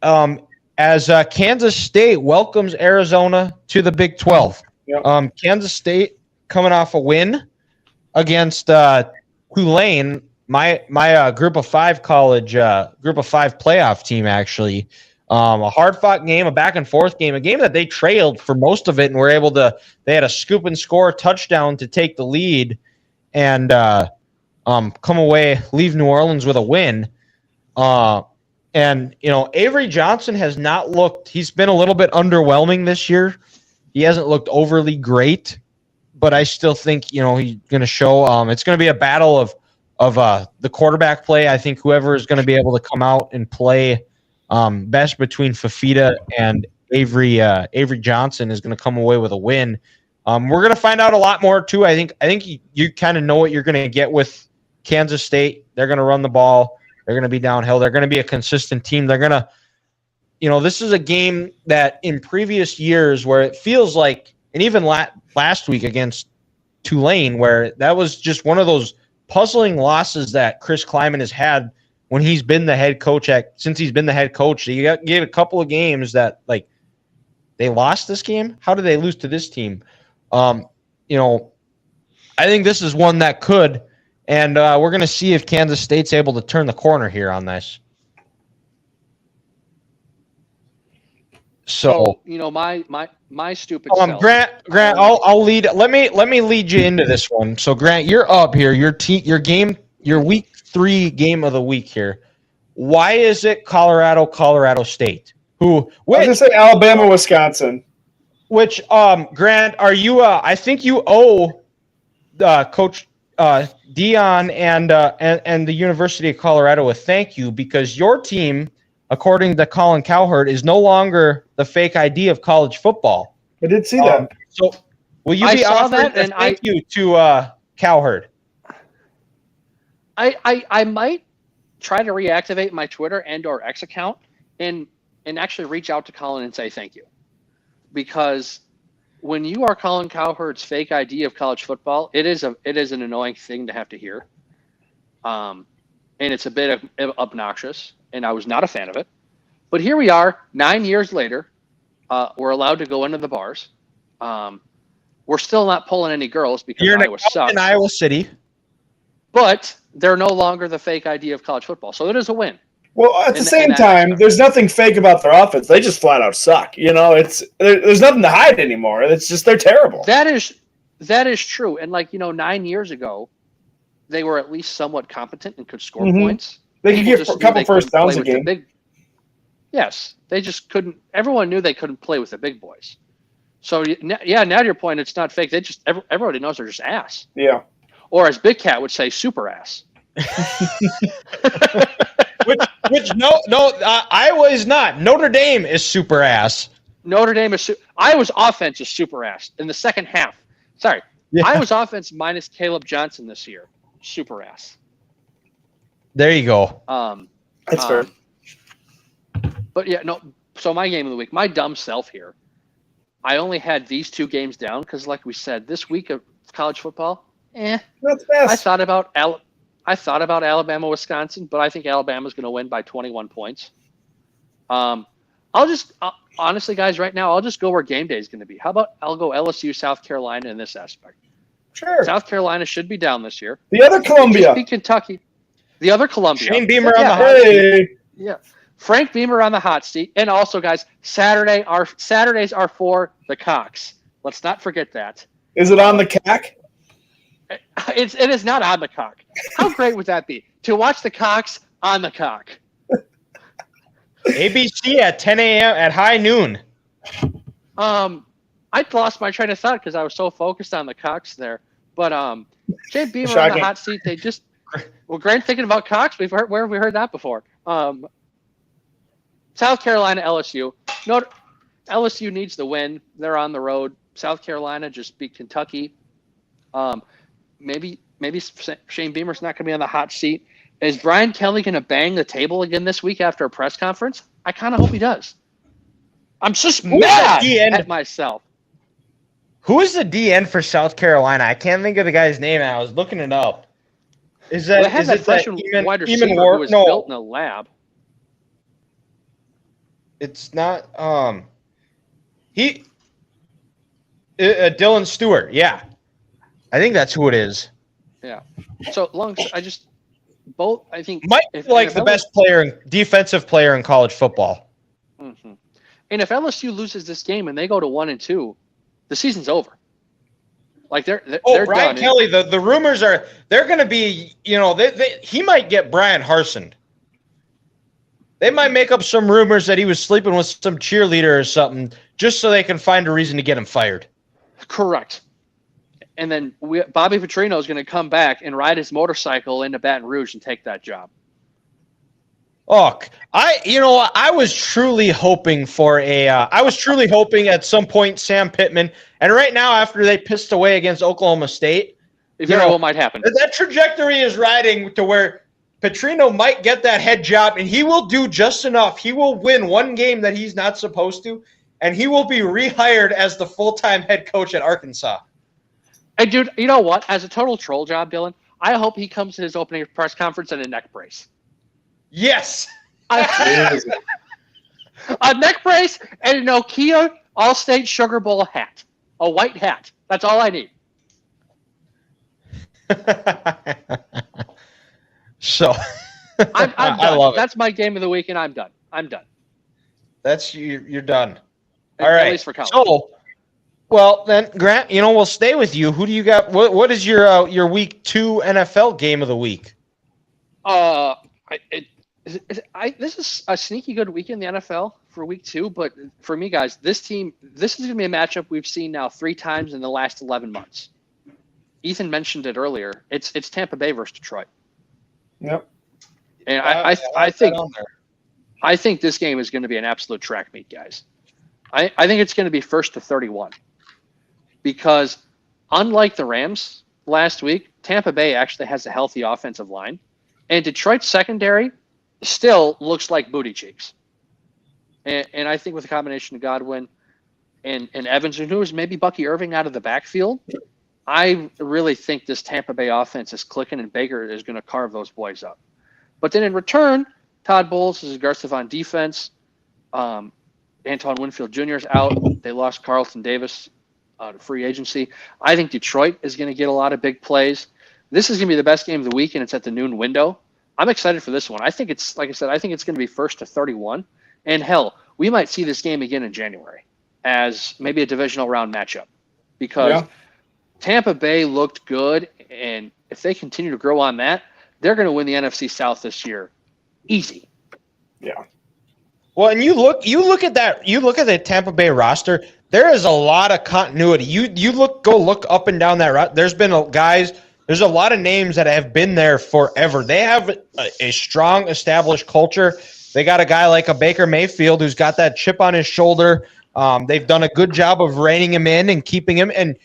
as Kansas State welcomes Arizona to the Big 12. Yep. Kansas State coming off a win against Tulane, my Group of 5 college, Group of 5 playoff team, actually. A hard-fought game, a back-and-forth game, a game that they trailed for most of it and were able to – they had a scoop-and-score touchdown to take the lead and come away, leave New Orleans with a win. And, Avery Johnson has not looked – he's been a little bit underwhelming this year. He hasn't looked overly great, but I still think, he's going to show it's going to be a battle of the quarterback play. I think whoever is going to be able to come out and play best between Fafita and Avery Johnson is going to come away with a win. We're going to find out a lot more too. I think you kind of know what you're going to get with Kansas State. They're going to run the ball. They're going to be downhill. They're going to be a consistent team. They're going to, this is a game that in previous years where it feels like, and even last week against Tulane, where that was just one of those puzzling losses that Chris Kleiman has had when he's been the head coach since he's been the head coach. You gave a couple of games that they lost this game. How did they lose to this team? I think this is one that could, and we're going to see if Kansas State's able to turn the corner here on this. So my stupid self. Grant, I'll lead. Let me lead you into this one. So Grant, you're up here. Your week 3 game of the week here. Why is it Colorado State? I was gonna say Alabama, Wisconsin. Which Grant, are you? I think you owe Coach Dion and the University of Colorado a thank you, because your team, according to Colin Cowherd, is no longer the fake ID of college football. I did see that. Will you I be saw offering that, and thank you to Cowherd? I might try to reactivate my Twitter and or X account and actually reach out to Colin and say thank you. Because when you are calling Cowherd's fake ID of college football, it is an annoying thing to have to hear. And it's a bit obnoxious, and I was not a fan of it. But here we are, 9 years later. We're allowed to go into the bars. We're still not pulling any girls because Iowa sucks. In Iowa City. But they're no longer the fake ID of college football. So it is a win. Well, at the same time, there's nothing fake about their offense. They just flat out suck. You know, there's nothing to hide anymore. It's just they're terrible. That is true. And 9 years ago, they were at least somewhat competent and could score points. They could get a couple first downs a game. Yes, they just couldn't. Everyone knew they couldn't play with the big boys. So yeah, now to your point, it's not fake. They just everybody knows they're just ass. Yeah. Or as Big Cat would say, super ass. which Iowa is not. Notre Dame is super ass. Notre Dame is Iowa's offense is super ass in the second half. Sorry, yeah. Iowa's offense minus Caleb Johnson this year, super ass. There you go. That's fair. But yeah, no. So my game of the week, my dumb self here. I only had these two games down because, like we said, this week of college football, That's best. I thought about Alabama, Wisconsin, but I think Alabama's going to win by 21 points. Honestly, guys, right now, I'll just go where game day is going to be. How about I'll go LSU, South Carolina in this aspect? Sure. South Carolina should be down this year. The other Columbia. Just beat Kentucky. The other Columbia. Shane Beamer on the hot seat. Yeah. Frank Beamer on the hot seat. And also, guys, Saturdays are for the Cocks. Let's not forget that. Is it on the CAC? It is not on the Cock. How great would that be to watch the Cocks on the Cock? ABC at 10 a.m. at high noon. I lost my train of thought because I was so focused on the Cocks there. But Shane Beamer on the hot seat. They just Grant thinking about Cocks. Where have we heard that before? South Carolina, LSU. LSU needs the win. They're on the road. South Carolina just beat Kentucky. Maybe Shane Beamer's not going to be on the hot seat. Is Brian Kelly going to bang the table again this week after a press conference? I kind of hope he does. I'm just mad at myself. Who is the DN for South Carolina? I can't think of the guy's name. I was looking it up. Is that freshman wide receiver who was built in a lab? It's not. Dylan Stewart. Yeah, I think that's who it is. Yeah. So I think might be like the best defensive player in college football. Mm-hmm. And if LSU loses this game and they go to 1-2, the season's over. Like they're Brian done. Kelly. The rumors are they're going to be. He might get Brian Harsin. They might make up some rumors that he was sleeping with some cheerleader or something just so they can find a reason to get him fired. Correct. And then Bobby Petrino is going to come back and ride his motorcycle into Baton Rouge and take that job. Oh, I was truly hoping at some point Sam Pittman, and right now after they pissed away against Oklahoma State, what might happen. That trajectory is riding to where Petrino might get that head job, and he will do just enough. He will win one game that he's not supposed to, and he will be rehired as the full-time head coach at Arkansas. And, dude, you know what? As a total troll job, Dylan, I hope he comes to his opening press conference in a neck brace. Yes. A neck brace and a Nokia All-State Sugar Bowl hat. A white hat. That's all I need. So I'm done. I love it. That's my game of the week, and I'm done. That's you're done. All right. At least for college. So, well then, Grant, we'll stay with you. Who do you got? What is your week 2 NFL game of the week? This is a sneaky good week in the NFL for week 2, but for me, guys, this is going to be a matchup we've seen now 3 times in the last 11 months. Ethan mentioned it earlier. It's Tampa Bay versus Detroit. Yep. And I think this game is going to be an absolute track meet, guys. I think it's going to be 1st to 31. because unlike the Rams last week, Tampa Bay actually has a healthy offensive line, and Detroit's secondary still looks like booty cheeks. And I think with a combination of Godwin and Evans, and who is maybe Bucky Irving out of the backfield, I really think this Tampa Bay offense is clicking, and Baker is going to carve those boys up. But then in return, Todd Bowles is aggressive on defense. Antoine Winfield Jr. is out. They lost Carlton Davis to free agency. I think Detroit is going to get a lot of big plays. This is going to be the best game of the week, and it's at the noon window. I'm excited for this one. I think it's, like I said, I think it's going to be 1st to 31. And hell, we might see this game again in January as maybe a divisional round matchup, because Tampa Bay looked good, and if they continue to grow on that, they're going to win the NFC South this year. Easy. Yeah. Well, and you look at the Tampa Bay roster. There is a lot of continuity. You look up and down that route. There's a lot of names that have been there forever. They have a strong established culture. They got a guy like a Baker Mayfield who's got that chip on his shoulder. They've done a good job of reining him in and keeping him. And,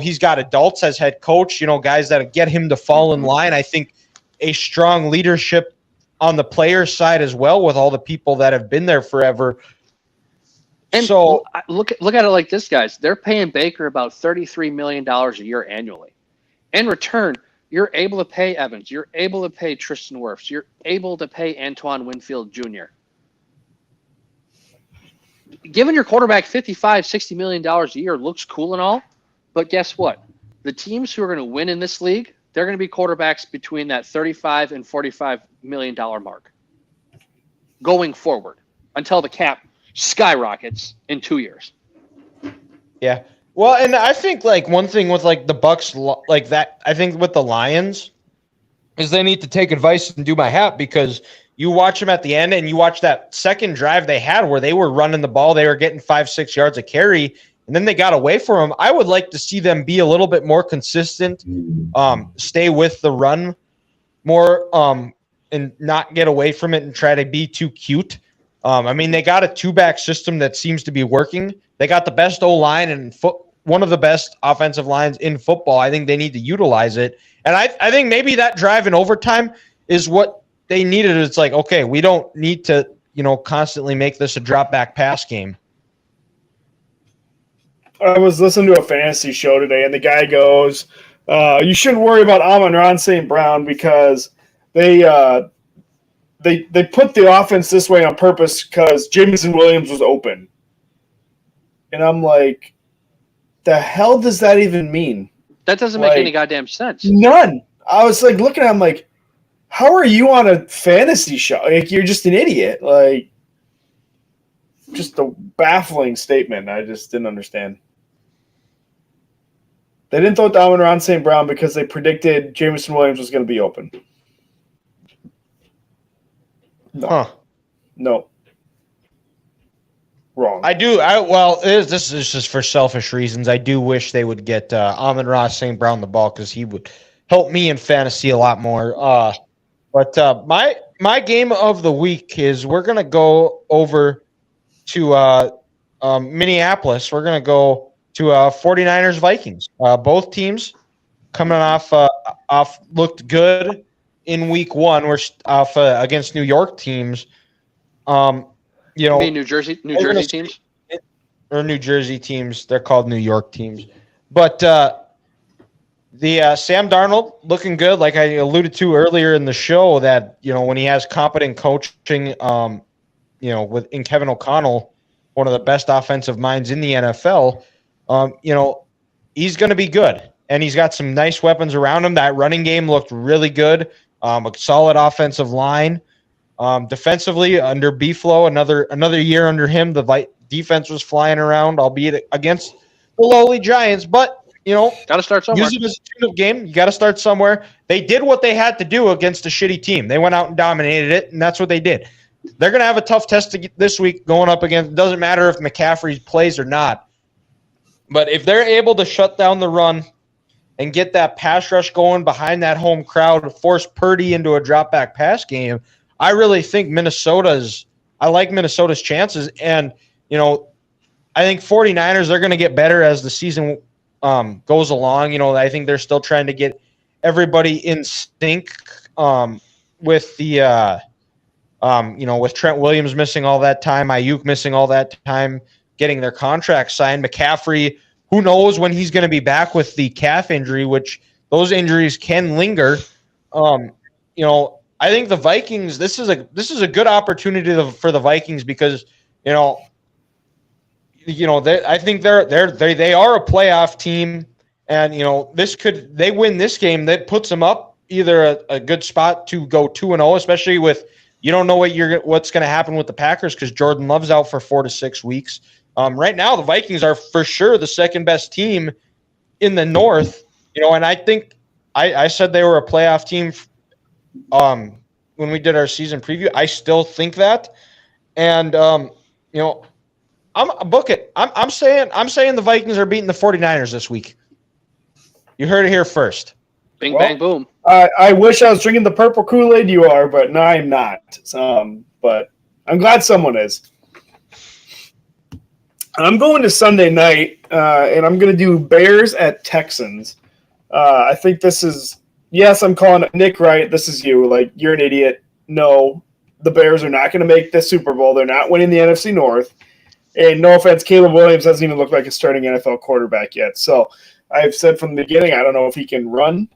he's got adults as head coach, guys that get him to fall in line. I think a strong leadership on the player side as well with all the people that have been there forever. And so look at it like this, guys. They're paying Baker about $33 million a year annually. In return, you're able to pay Evans. You're able to pay Tristan Wirfs. You're able to pay Antoine Winfield Jr. Giving your quarterback $55, $60 million a year looks cool and all, but guess what? The teams who are going to win in this league, they're going to be quarterbacks between that $35 and $45 million mark going forward until the cap skyrockets in 2 years. Yeah. Well, and I think one thing with the Bucks that, I think with the Lions is they need to take advice and do my hat, because you watch them at the end and you watch that second drive they had where they were running the ball, they were getting 5-6 yards a carry, and then they got away from them. I would like to see them be a little bit more consistent, stay with the run more, and not get away from it and try to be too cute. They got a 2-back system that seems to be working. They got the best O-line and one of the best offensive lines in football. I think they need to utilize it. And I think maybe that drive in overtime is what they needed. It's like, okay, we don't need to, constantly make this a drop-back pass game. I was listening to a fantasy show today, and the guy goes, you shouldn't worry about Amon-Ra St. Brown because they put the offense this way on purpose because Jameson Williams was open. And I'm like, the hell does that even mean? That doesn't make any goddamn sense. None. I was looking at him like, how are you on a fantasy show? You're just an idiot. Just a baffling statement. I just didn't understand. They didn't throw it down around St. Brown because they predicted Jameson Williams was going to be open. No. Huh. No. Wrong. This is just for selfish reasons. I do wish they would get Amon-Ra St. Brown the ball, because he would help me in fantasy a lot more. But my game of the week is we're going to go over to Minneapolis. We're going to go to 49ers Vikings. Both teams coming off looked good in week one. We're off against New York teams. You mean New Jersey teams? Or New Jersey teams. They're called New York teams. With Sam Darnold looking good, like I alluded to earlier in the show, that when he has competent coaching, in Kevin O'Connell, one of the best offensive minds in the NFL, he's going to be good, and he's got some nice weapons around him. That running game looked really good. A solid offensive line. Defensively, under B-Flow, another year under him, the defense was flying around, albeit against the lowly Giants. But got to start somewhere. Use it as a tune-up game. You got to start somewhere. They did what they had to do against a shitty team. They went out and dominated it, and that's what they did. They're going to have a tough test this week going up against. It doesn't matter if McCaffrey plays or not. But if they're able to shut down the run and get that pass rush going behind that home crowd, force Purdy into a drop-back pass game, I really think I like Minnesota's chances. And, I think 49ers are going to get better as the season goes along. I think they're still trying to get everybody in sync with the with Trent Williams missing all that time, Ayuk missing all that time, getting their contract signed. McCaffrey, who knows when he's going to be back with the calf injury, which those injuries can linger. I think the Vikings. This is a good opportunity for the Vikings because I think they are a playoff team, and they win this game, that puts them up either a good spot to go 2-0, especially with you don't know what's going to happen with the Packers because Jordan Love's out for 4 to 6 weeks. Right now, the Vikings are for sure the second best team in the North. And I think I said they were a playoff team when we did our season preview. I still think that, and book it. I'm saying the Vikings are beating the 49ers this week. You heard it here first. Bing, bang, boom. I wish I was drinking the purple Kool-Aid you are, but no, I'm not. But I'm glad someone is. I'm going to Sunday night, and I'm going to do Bears at Texans. I think this is – yes, I'm calling it Nick Wright. This is you. Like, you're an idiot. No, the Bears are not going to make the Super Bowl. They're not winning the NFC North. And no offense, Caleb Williams doesn't even look like a starting NFL quarterback yet. So I've said from the beginning, I don't know if he can run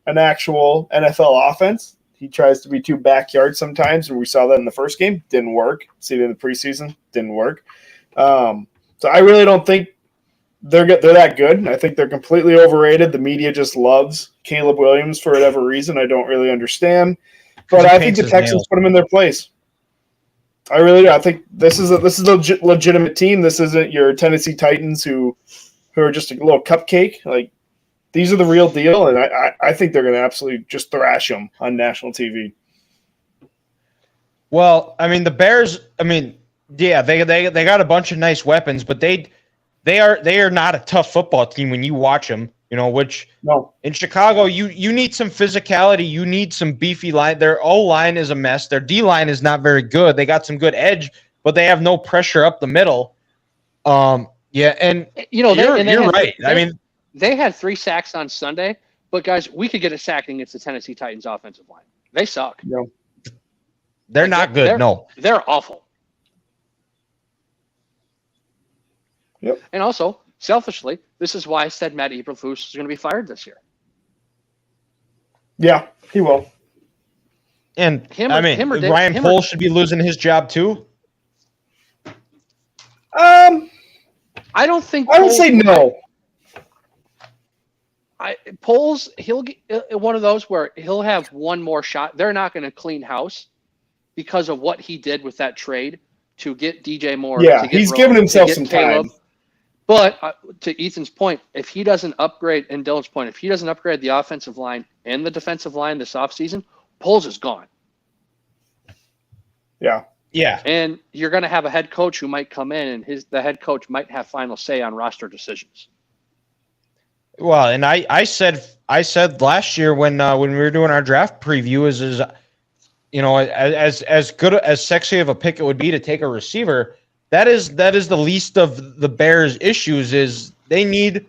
an actual NFL offense. He tries to be too backyard sometimes, and we saw that in the first game. Didn't work. See it in the preseason. Didn't work. So I really don't think they're that good. I think they're completely overrated. The media just loves Caleb Williams for whatever reason. I don't really understand. But I think the Texans put him in their place. I really do. I think this is a legitimate team. This isn't your Tennessee Titans who are just a little cupcake. Like, these are the real deal, and I think they're going to absolutely just thrash them on national TV. Well, I mean, the Bears. I mean, yeah, they got a bunch of nice weapons, but they are not a tough football team when you watch them. Which in Chicago, you need some physicality, you need some beefy line. Their O line is a mess. Their D line is not very good. They got some good edge, but they have no pressure up the middle. Yeah, and you're right. I mean, they had 3 sacks on Sunday, but guys, we could get a sack against the Tennessee Titans offensive line. They suck. No. They're not good. They're awful. Yep. And also, selfishly, this is why I said Matt Eberflus is going to be fired this year. Yeah, he will. And Ryan Poles should be losing his job too. I don't think. I would say no. Poles, he'll get one of those where he'll have one more shot. They're not going to clean house because of what he did with that trade to get DJ Moore. Yeah, he's given himself some time. But to Ethan's point, if he doesn't upgrade, and Dylan's point, if he doesn't upgrade the offensive line and the defensive line this offseason, Poles is gone. Yeah. Yeah. And you're going to have a head coach who might come in, and the head coach might have final say on roster decisions. Well, and I said last year when we were doing our draft preview is as good as sexy of a pick it would be to take a receiver. That is the least of the Bears' issues. Is they need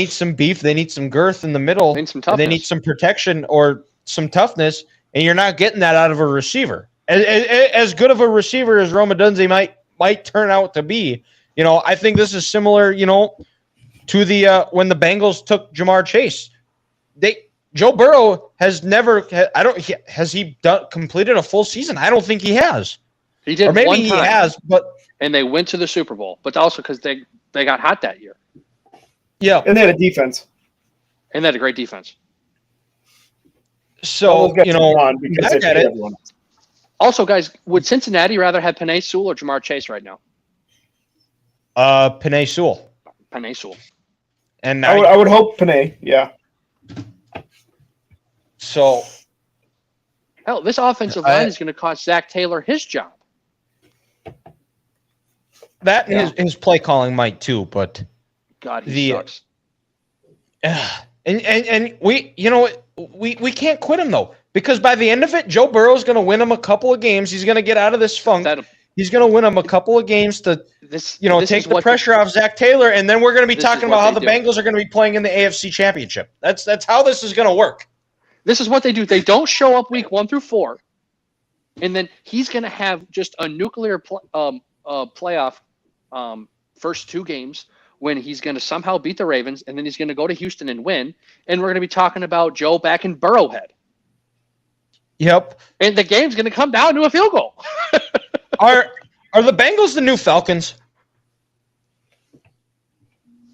some beef, they need some girth in the middle, they need some protection or some toughness, and you're not getting that out of a receiver. As good of a receiver as Rome Odunze might turn out to be, I think this is similar, to the when the Bengals took Jamar Chase. Joe Burrow has never. Has he completed a full season? I don't think he has. He did, or maybe one he time, has, but. And they went to the Super Bowl, but also because they got hot that year. Yeah. And they had a defense. And they had a great defense. So, because they paid everyone. Also, guys, would Cincinnati rather have Penei Sewell or Jamar Chase right now? Penei Sewell. Penei Sewell. And I would hope Penei, yeah. So. Hell, this offensive line is going to cost Zach Taylor his job. That his play calling might too, but God, he sucks. And we can't quit him though, because by the end of it, Joe Burrow's going to win him a couple of games. He's going to get out of this funk. He's going to win them a couple of games to, take the pressure off Zach Taylor, and then we're going to be talking about how the Bengals are going to be playing in the AFC Championship. That's how this is going to work. This is what they do. They don't show up week 1 through 4, and then he's going to have just a nuclear playoff first 2 games when he's going to somehow beat the Ravens, and then he's going to go to Houston and win, and we're going to be talking about Joe back in Burrowhead. Yep. And the game's going to come down to a field goal. Are the Bengals the new Falcons?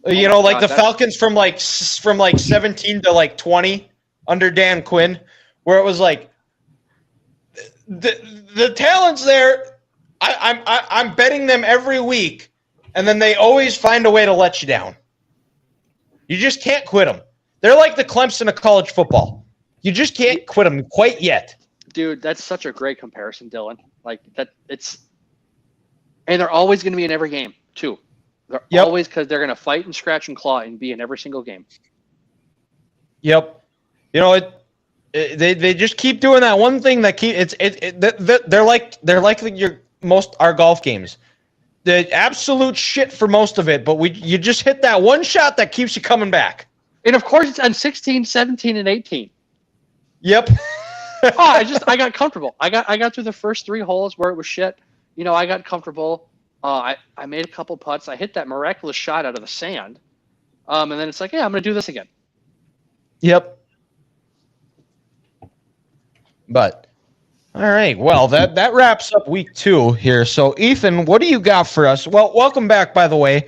The Falcons from 17 to 20 under Dan Quinn, where it was like the talent's there. I'm betting them every week, and then they always find a way to let you down. You just can't quit them. They're like the Clemson of college football. You just can't quit them quite yet. Dude, that's such a great comparison, Dylan. Like that, and they're always going to be in every game too. They're always, because they're going to fight and scratch and claw and be in every single game. Yep. They just keep doing that one thing that they're like our golf games. The absolute shit for most of it, but you just hit that one shot that keeps you coming back. And of course, it's on 16, 17, and 18. Yep. I got comfortable. I got through the first 3 holes where it was shit. I got comfortable. I made a couple putts. I hit that miraculous shot out of the sand. And then it's like, yeah, I'm going to do this again. Yep. But, all right. Well, that wraps up week 2 here. So, Ethan, what do you got for us? Well, welcome back, by the way.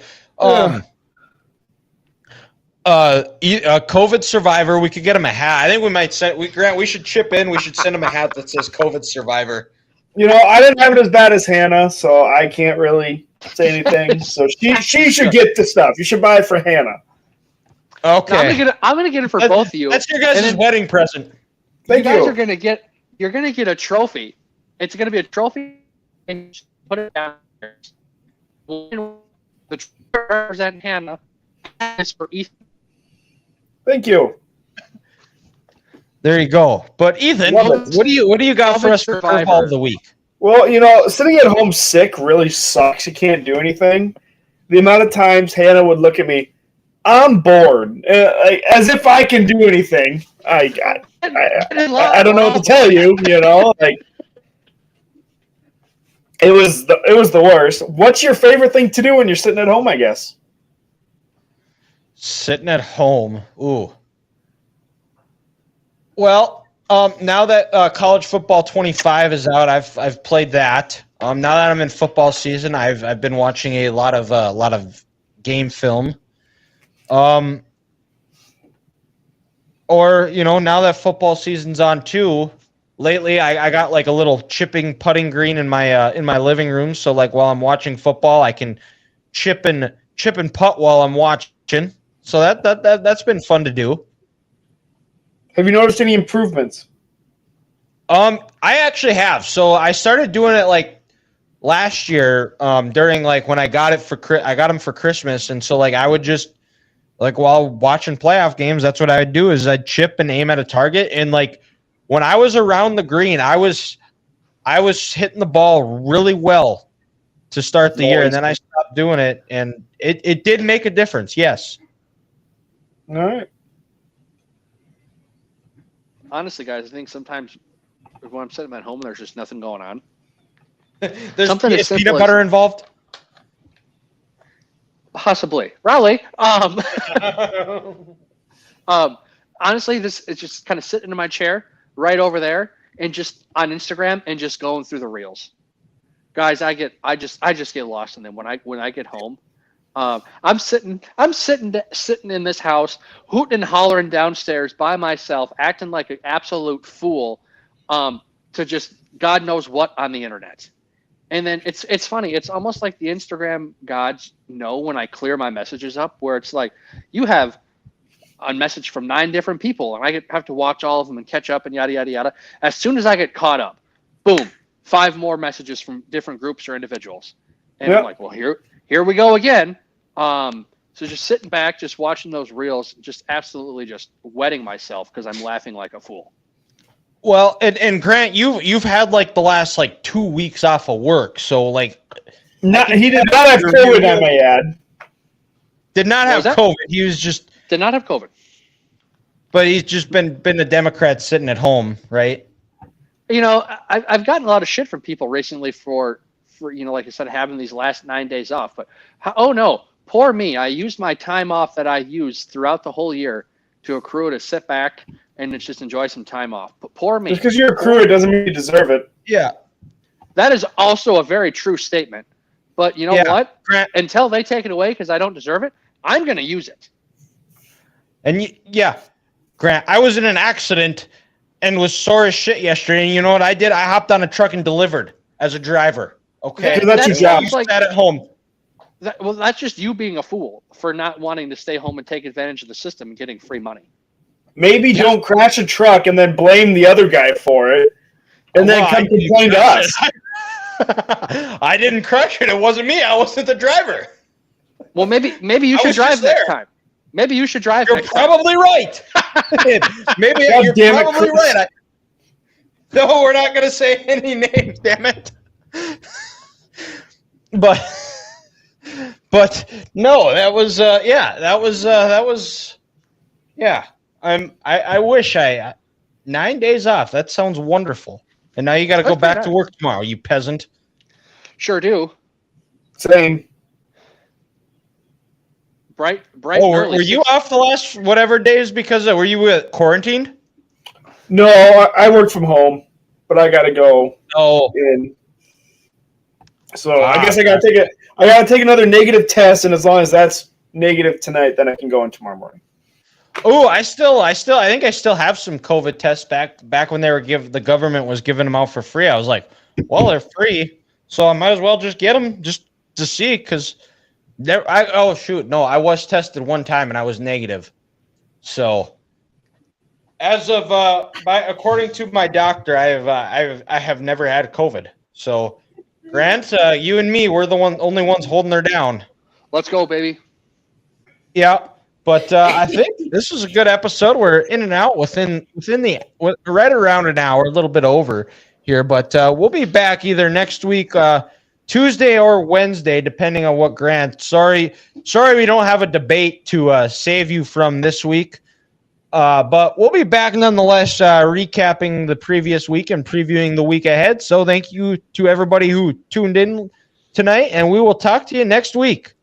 COVID survivor. We could get him a hat. I think we might Grant, we should chip in. We should send him a hat that says COVID survivor. I didn't have it as bad as Hannah, so I can't really say anything. So she should get the stuff. You should buy it for Hannah. Okay. No, I'm gonna get it for both of you. That's your guys' wedding present. Thank you. You guys are gonna get a trophy. It's gonna be a trophy, and you put it down. The trophy represents Hannah. Is for Ethan. Thank you. There you go. But Ethan, what do you got for us for curveball of the week? Well, sitting at home sick really sucks. You can't do anything. The amount of times Hannah would look at me, I'm bored, as if I can do anything. I don't know what to tell you. It was the worst. What's your favorite thing to do when you're sitting at home? I guess. Sitting at home. Ooh. Well, now that college football 25 is out, I've played that. Now that I'm in football season, I've been watching a lot of game film. Or now that football season's on too. Lately, I got like a little chipping putting green in my living room. So like while I'm watching football, I can chip and putt while I'm watching. So that's been fun to do. Have you noticed any improvements? I actually have. So I started doing it like last year during like when I got them for Christmas, and so like I would just like while watching playoff games, that's what I would do is I'd chip and aim at a target, and like when I was around the green, I was hitting the ball really well to start the year, and then I stopped doing it, and it did make a difference. Yes. All right. Honestly, guys, I think sometimes when I'm sitting at home, there's just nothing going on. There's peanut butter involved? Possibly. Raleigh. Honestly, it's just kind of sitting in my chair right over there and just on Instagram and just going through the reels. Guys, I just get lost in them when I get home. I'm sitting in this house, hooting and hollering downstairs by myself, acting like an absolute fool, to just God knows what on the internet. And then it's funny. It's almost like the Instagram gods know when I clear my messages up, where it's like you have a message from 9 different people, and I have to watch all of them and catch up and yada yada yada. As soon as I get caught up, boom, 5 more messages from different groups or individuals, and I'm like, well, here we go again. So just sitting back, just watching those reels, just absolutely just wetting myself because I'm laughing like a fool. Well, and Grant, you've had like the last like 2 weeks off of work, so like He did not have COVID, I may add. Did not have COVID. He was just did not have COVID. But he's just been a Democrat sitting at home, right? I've gotten a lot of shit from people recently for like I said, having these last 9 days off. But oh no, poor me! I used my time off that I used throughout the whole year to accrue to sit back and just enjoy some time off. But poor me. Just because you accrue it doesn't mean you deserve it. Yeah, that is also a very true statement. But you know what? Grant, until they take it away because I don't deserve it, I'm going to use it. And Grant, I was in an accident and was sore as shit yesterday. And you know what I did? I hopped on a truck and delivered as a driver. Okay, that's your job. You sat at home. That's just you being a fool for not wanting to stay home and take advantage of the system and getting free money. Maybe don't crash a truck and then blame the other guy for it, and then come complain to us. I didn't crash it. It wasn't me. I wasn't the driver. Well, maybe you should drive next time. Maybe you should drive. You're probably right. Maybe you're probably right. No, we're not going to say any names. Damn it. But no, that was I wish 9 days off. That sounds wonderful. And now you got to go back to work tomorrow, you peasant. Sure do. Same. Bright. Were you off the last whatever days because were you quarantined? No, I work from home, but I got to go in. So I guess I got to take it. I got to take another negative test, and as long as that's negative tonight, then I can go in tomorrow morning. Oh, I think I still have some COVID tests back when they were the government was giving them out for free. I was like, well, they're free, so I might as well just get them just to see because I was tested one time and I was negative. So as of according to my doctor, I have never had COVID. So Grant, you and me, we're the only ones holding her down. Let's go, baby. Yeah. But I think this was a good episode. We're in and out within right around an hour, a little bit over here. But we'll be back either next week, Tuesday or Wednesday, depending on what Grant. Sorry, we don't have a debate to save you from this week. But we'll be back nonetheless, recapping the previous week and previewing the week ahead. So thank you to everybody who tuned in tonight, and we will talk to you next week.